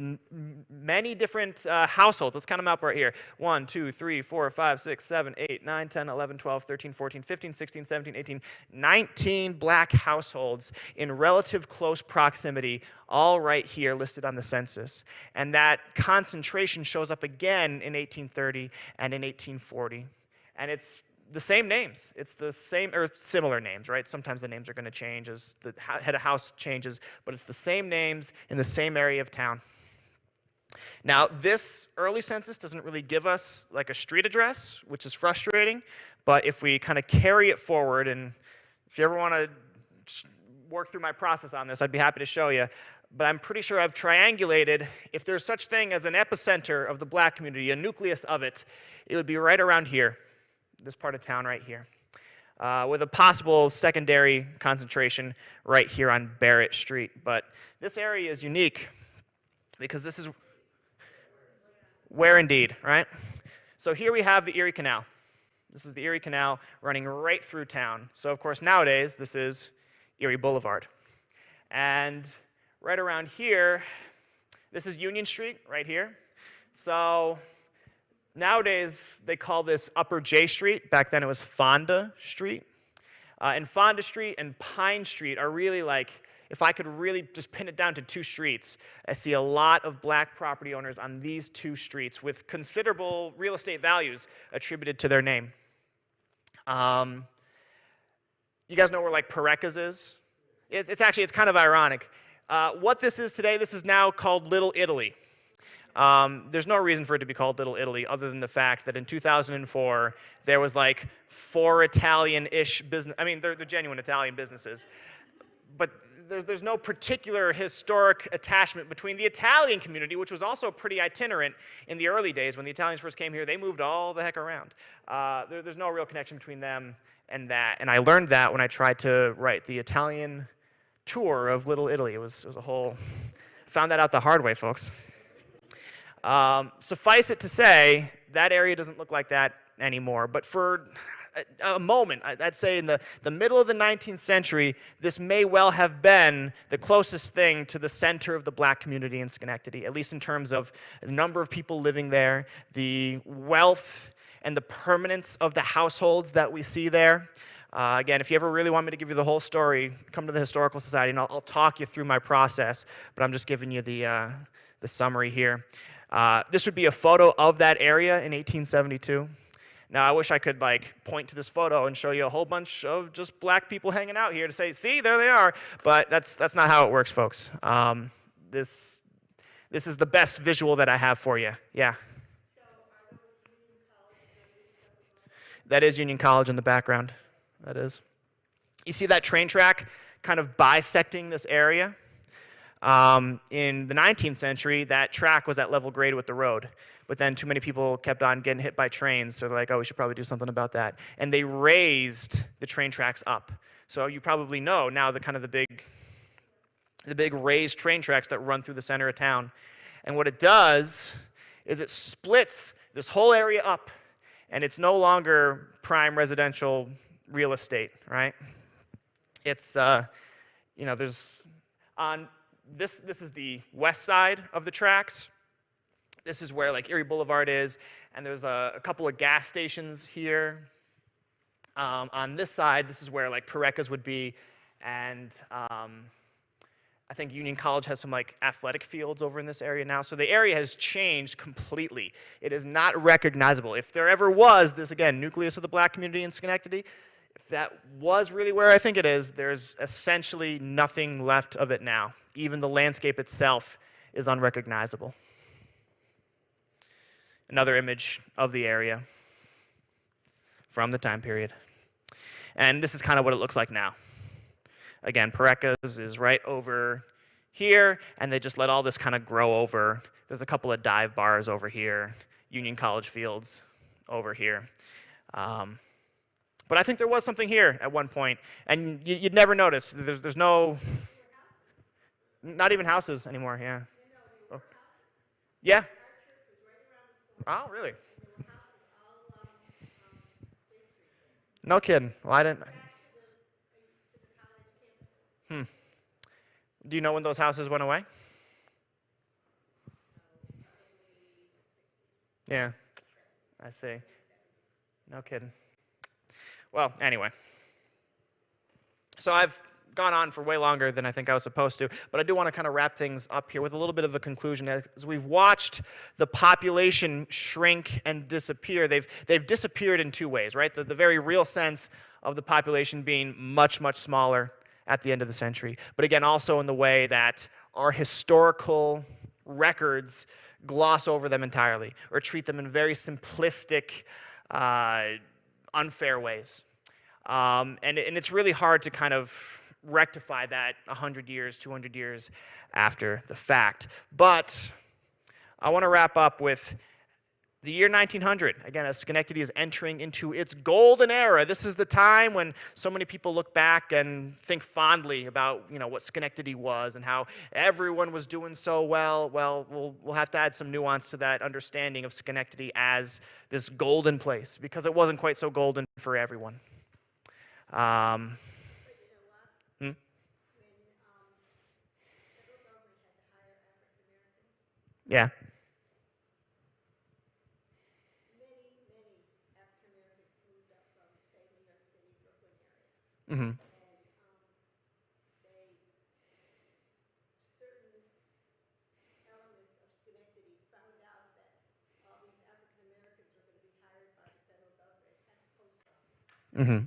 many different households. Let's count them up right here. 1, 2, 3, 4, 5, 6, 7, 8, 9, 10, 11, 12, 13, 14, 15, 16, 17, 18, 19 black households in relative close proximity, all right here listed on the census. And that concentration shows up again in 1830 and in 1840. And it's the same names. It's the same, or similar names, right? Sometimes the names are going to change as the head of house changes, but it's the same names in the same area of town. Now, this early census doesn't really give us like a street address, which is frustrating, but if we kind of carry it forward, and if you ever want to work through my process on this, I'd be happy to show you, but I'm pretty sure I've triangulated, if there's such thing as an epicenter of the black community, a nucleus of it, it would be right around here. This part of town right here, with a possible secondary concentration right here on Barrett Street. But this area is unique because this is where indeed, right? So here we have the Erie Canal. This is the Erie Canal running right through town. So of course nowadays this is Erie Boulevard. And right around here, this is Union Street right here. So nowadays, they call this Upper J Street. Back then, it was Fonda Street. And Fonda Street and Pine Street are really like, if I could really just pin it down to two streets, I see a lot of black property owners on these two streets with considerable real estate values attributed to their name. You guys know where like Parecas is? It's kind of ironic. What this is today, this is now called Little Italy. There's no reason for it to be called Little Italy other than the fact that in 2004, there was like 4 Italian-ish business. I mean, they're genuine Italian businesses. But there's no particular historic attachment between the Italian community, which was also pretty itinerant in the early days. When the Italians first came here, they moved all the heck around. There's no real connection between them and that. And I learned that when I tried to write the Italian tour of Little Italy. It was a whole, found that out the hard way, folks. Suffice it to say, that area doesn't look like that anymore. But for a moment, I'd say in the middle of the 19th century, this may well have been the closest thing to the center of the black community in Schenectady, at least in terms of the number of people living there, the wealth and the permanence of the households that we see there. Again, if you ever really want me to give you the whole story, come to the Historical Society and I'll talk you through my process, but I'm just giving you the summary here. This would be a photo of that area in 1872. Now, I wish I could like point to this photo and show you a whole bunch of just black people hanging out here to say, see, there they are. But that's not how it works, folks. This is the best visual that I have for you. Yeah. That is Union College in the background. That is. You see that train track kind of bisecting this area? In the 19th century, that track was at level grade with the road. But then too many people kept on getting hit by trains, so they're like, oh, we should probably do something about that. And they raised the train tracks up. So you probably know now the big raised train tracks that run through the center of town. And what it does is it splits this whole area up, and it's no longer prime residential real estate, right? It's, there's on this is the west side of the tracks. This is where like Erie Boulevard is, and there's a couple of gas stations here. On this side, this is where like Parecas would be, and I think Union College has some like athletic fields over in this area now. So the area has changed completely. It is not recognizable. If there ever was this, again, nucleus of the black community in Schenectady, if that was really where I think it is, there's essentially nothing left of it now. Even the landscape itself is unrecognizable. Another image of the area from the time period. And this is kind of what it looks like now. Again, Parecas is right over here, and they just let all this kind of grow over. There's a couple of dive bars over here, Union College Fields over here. But I think there was something here at one point, and you'd never notice. There's no, not even houses anymore, yeah. Oh. Yeah. Oh, really? No kidding. Well, I didn't. Do you know when those houses went away? Yeah, I see. No kidding. Well, anyway. So I've gone on for way longer than I think I was supposed to, but I do want to kind of wrap things up here with a little bit of a conclusion. As we've watched the population shrink and disappear, they've disappeared in two ways, right? The very real sense of the population being much, much smaller at the end of the century, but again, also in the way that our historical records gloss over them entirely or treat them in very simplistic, unfair ways. And it's really hard to kind of rectify that 100 years, 200 years after the fact. But I want to wrap up with the year 1900. Again, as Schenectady is entering into its golden era, this is the time when so many people look back and think fondly about, what Schenectady was and how everyone was doing so well. Well, we'll have to add some nuance to that understanding of Schenectady as this golden place, because it wasn't quite so golden for everyone. Yeah. Mm-hmm. Mm-hmm.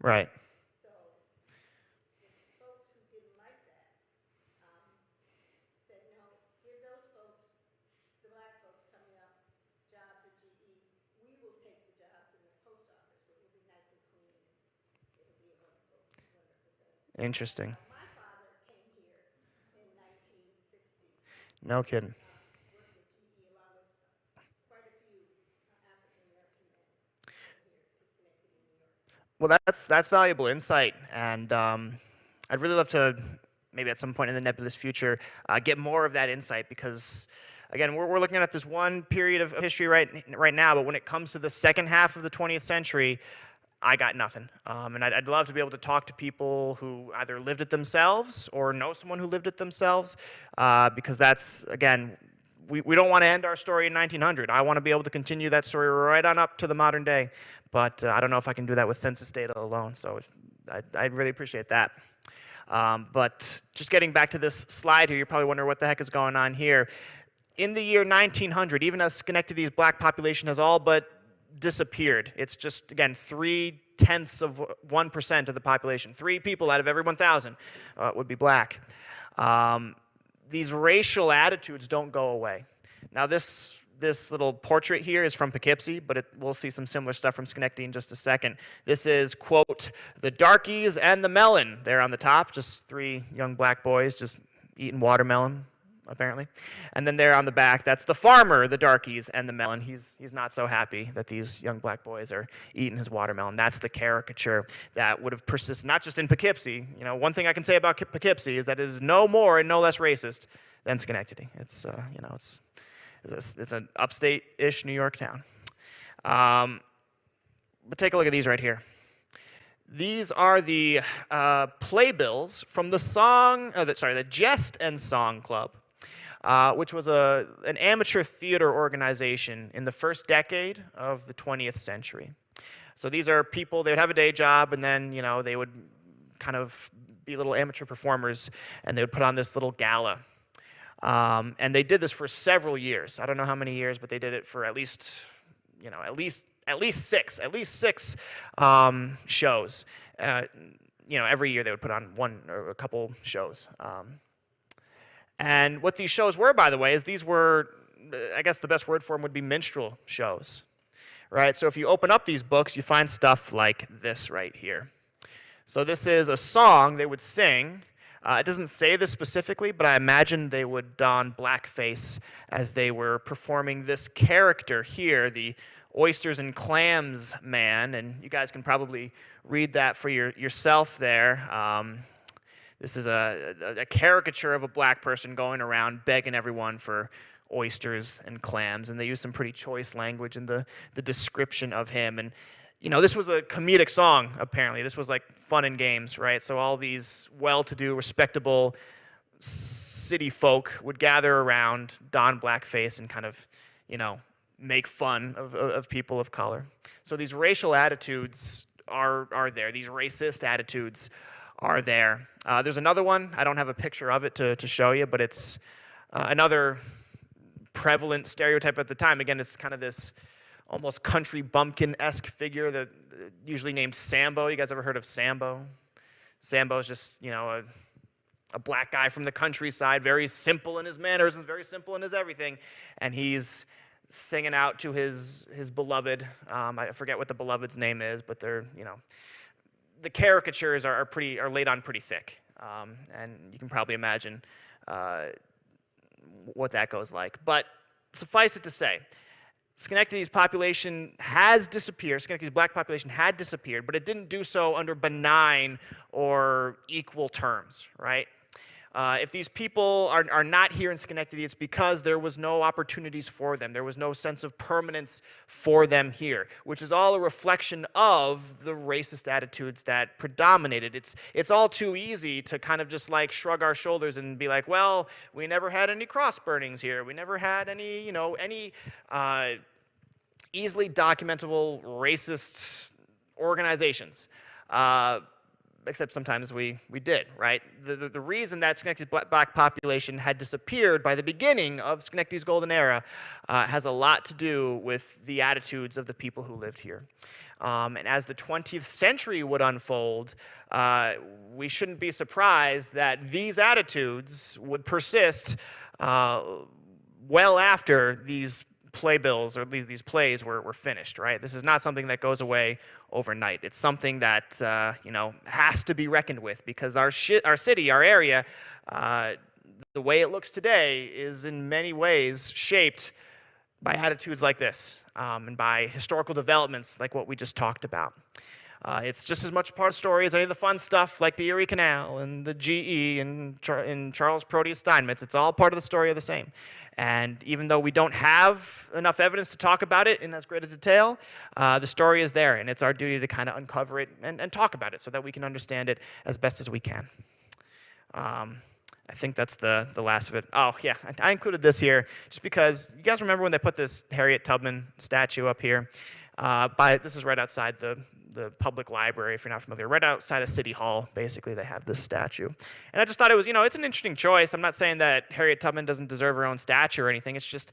Right. Interesting. No kidding. Well, that's valuable insight, and I'd really love to maybe at some point in the nebulous future get more of that insight, because again, we're looking at this one period of history right now, but when it comes to the second half of the 20th century, I got nothing. And I'd love to be able to talk to people who either lived it themselves or know someone who lived it themselves, because that's, again, we don't want to end our story in 1900. I want to be able to continue that story right on up to the modern day, but I don't know if I can do that with census data alone, so I'd really appreciate that. But just getting back to this slide here, you're probably wondering what the heck is going on here. In the year 1900, even as Schenectady's black population has all but disappeared, it's just, again, 0.3% of the population. 3 people out of every 1,000 would be black. These racial attitudes don't go away. Now, this little portrait here is from Poughkeepsie, but we'll see some similar stuff from Schenectady in just a second. This is, quote, the darkies and the melon. There on the top, just 3 young black boys just eating watermelon, apparently. And then there on the back, that's the farmer, the darkies, and the melon. He's not so happy that these young black boys are eating his watermelon. That's the caricature that would have persisted, not just in Poughkeepsie. One thing I can say about Poughkeepsie is that it is no more and no less racist than Schenectady. It's an upstate-ish New York town. But take a look at these right here. These are the playbills from the Jest and Song Club, which was an amateur theater organization in the first decade of the 20th century. So these are people, they would have a day job, and then, they would kind of be little amateur performers, and they would put on this little gala. And they did this for several years. I don't know how many years, but they did it for at least 6 shows. Every year they would put on one or a couple shows. And what these shows were, by the way, is these were, I guess the best word for them would be minstrel shows, right? So if you open up these books, you find stuff like this right here. So this is a song they would sing. It doesn't say this specifically, but I imagine they would don blackface as they were performing this character here, the oysters and clams man, and you guys can probably read that for yourself there. This is a caricature of a black person going around begging everyone for oysters and clams, and they use some pretty choice language in the description of him. And you know, this was a comedic song, apparently. This was like fun and games, right? So all these well-to-do, respectable city folk would gather around, don blackface, and kind of, you know, make fun of people of color. So these racial attitudes are there. These racist attitudes are there. There's another one. I don't have a picture of it to show you, but it's another prevalent stereotype at the time. Again, it's kind of this almost country bumpkin-esque figure that usually named Sambo. You guys ever heard of Sambo? Sambo is just, you know, a black guy from the countryside, very simple in his manners and very simple in his everything, and he's singing out to his beloved. I forget what the beloved's name is, but they're, you know, the caricatures are laid on pretty thick, and you can probably imagine what that goes like. But suffice it to say, Schenectady's population has disappeared. Schenectady's black population had disappeared, but it didn't do so under benign or equal terms, right? If these people are not here in Schenectady, it's because there was no opportunities for them. There was no sense of permanence for them here, which is all a reflection of the racist attitudes that predominated. It's all too easy to kind of just like shrug our shoulders and be like, well, we never had any cross burnings here. We never had any, you know, any easily documentable racist organizations. Except sometimes we did, right? The reason that Schenectady's black population had disappeared by the beginning of Schenectady's golden era has a lot to do with the attitudes of the people who lived here. And as the 20th century would unfold, we shouldn't be surprised that these attitudes would persist well after these playbills or these plays were finished, right? This is not something that goes away overnight. It's something that you know, has to be reckoned with, because our city, our area, the way it looks today is in many ways shaped by attitudes like this, and by historical developments like what we just talked about. It's just as much part of the story as any of the fun stuff like the Erie Canal and the GE and Charles Proteus Steinmetz. It's all part of the story of the same. And even though we don't have enough evidence to talk about it in as great a detail, the story is there, and it's our duty to kind of uncover it and talk about it so that we can understand it as best as we can. I think that's the last of it. Oh, yeah, I included this here just because you guys remember when they put this Harriet Tubman statue up here? This is right outside the public library, if you're not familiar. Right outside of City Hall, basically, they have this statue. And I just thought it was, you know, it's an interesting choice. I'm not saying that Harriet Tubman doesn't deserve her own statue or anything. It's just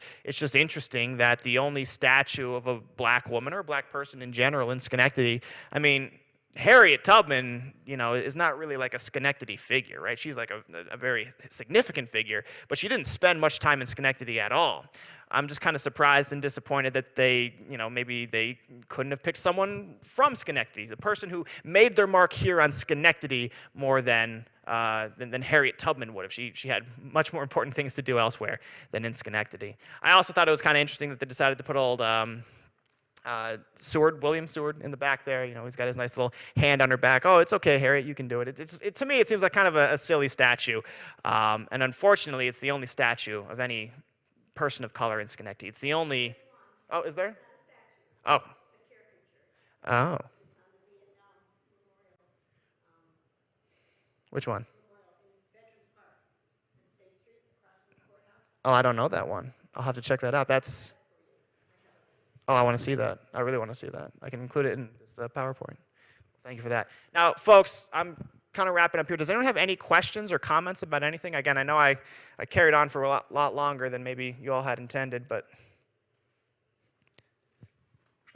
interesting that the only statue of a black woman or a black person in general in Schenectady, I mean, Harriet Tubman, you know, is not really like a Schenectady figure, right? She's like a very significant figure, but she didn't spend much time in Schenectady at all. I'm just kind of surprised and disappointed that they, you know, maybe they couldn't have picked someone from Schenectady, the person who made their mark here on Schenectady more than Harriet Tubman would have. She had much more important things to do elsewhere than in Schenectady. I also thought it was kind of interesting that they decided to put old William Seward in the back there. You know, he's got his nice little hand on her back. Oh, it's okay, Harriet, you can do it. To me, it seems like kind of a silly statue. And unfortunately, it's the only statue of any person of color in Schenectady. It's the only. Oh, is there? Oh. Oh. Which one? Oh, I don't know that one. I'll have to check that out. That's. Oh, I want to see that. I really want to see that. I can include it in this PowerPoint. Thank you for that. Now, folks, I'm kind of wrapping up here. Does anyone have any questions or comments about anything? Again, I know I carried on for a lot longer than maybe you all had intended, but.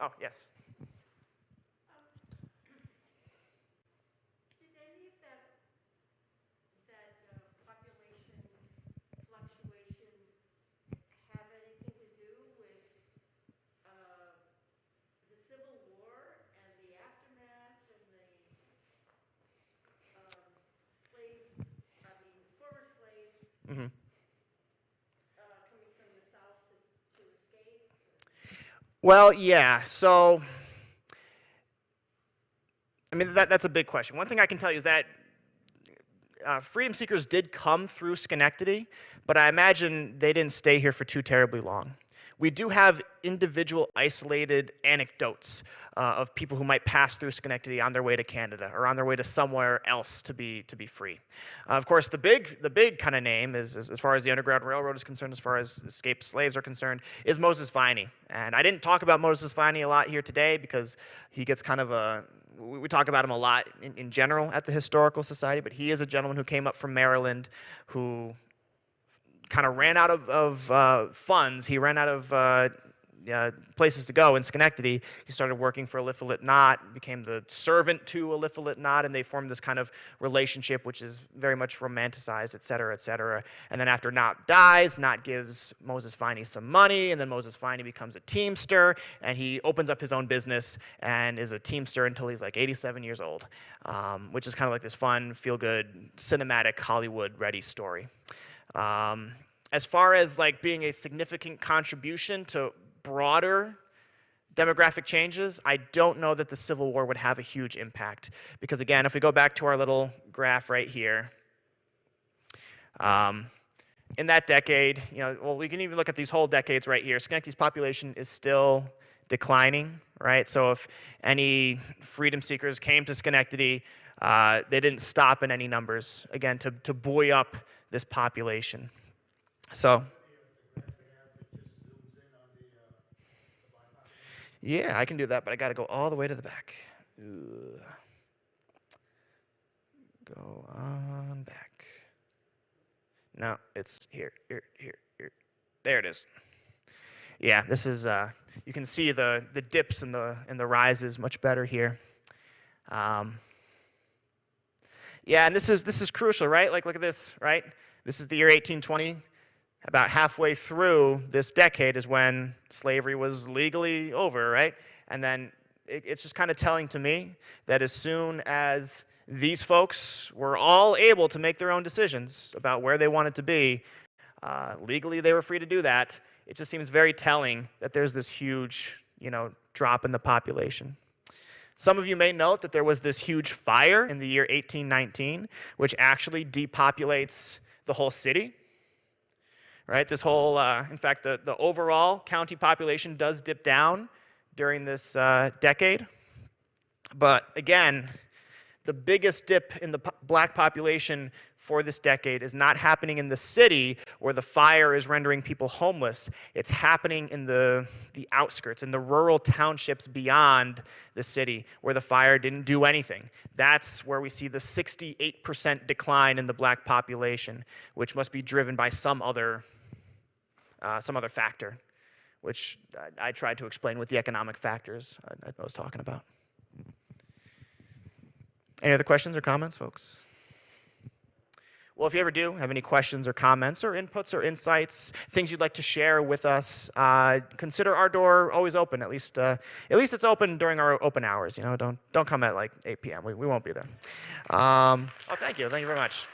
Oh, yes. Did any of that population Well, yeah. So, I mean, that's a big question. One thing I can tell you is that freedom seekers did come through Schenectady, but I imagine they didn't stay here for too terribly long. We do have individual isolated anecdotes of people who might pass through Schenectady on their way to Canada or on their way to somewhere else to be free. Of course, the big kind of name is, as far as the Underground Railroad is concerned, as far as escaped slaves are concerned, is Moses Viney. And I didn't talk about Moses Viney a lot here today because he gets kind of a we talk about him a lot in general at the Historical Society, but he is a gentleman who came up from Maryland, who kind of ran out of funds. He ran out of places to go in Schenectady. He started working for Eliphalet Knott, became the servant to Eliphalet Knott, and they formed this kind of relationship which is very much romanticized, et cetera, et cetera. And then after Knott dies, Knott gives Moses Viney some money, and then Moses Viney becomes a teamster, and he opens up his own business and is a teamster until he's like 87 years old, which is kind of like this fun, feel-good, cinematic, Hollywood-ready story. As far as like being a significant contribution to broader demographic changes, I don't know that the Civil War would have a huge impact. Because again, if we go back to our little graph right here, in that decade, well, we can even look at these whole decades right here. Schenectady's population is still declining, right? So if any freedom seekers came to Schenectady, they didn't stop in any numbers, again, to buoy up this population. So, yeah, I can do that, but I got to go all the way to the back. Ugh. Go on back. No, it's here. There it is. Yeah, this is. You can see the dips and the rises much better here. Yeah, and this is crucial, right? Like, look at this, right? This is the year 1820. About halfway through this decade is when slavery was legally over, right? And then it's just kind of telling to me that as soon as these folks were all able to make their own decisions about where they wanted to be, legally they were free to do that. It just seems very telling that there's this huge, drop in the population. Some of you may note that there was this huge fire in the year 1819, which actually depopulates the whole city. Right, this whole, in fact, the overall county population does dip down during this decade. But again, the biggest dip in the black population for this decade is not happening in the city where the fire is rendering people homeless. It's happening in the outskirts, in the rural townships beyond the city where the fire didn't do anything. That's where we see the 68% decline in the black population, which must be driven by some other factor, which I tried to explain with the economic factors I was talking about. Any other questions or comments, folks? Well, if you ever do have any questions or comments or inputs or insights, things you'd like to share with us, consider our door always open. At least it's open during our open hours. Don't come at like 8 p.m. We won't be there. Oh, thank you very much.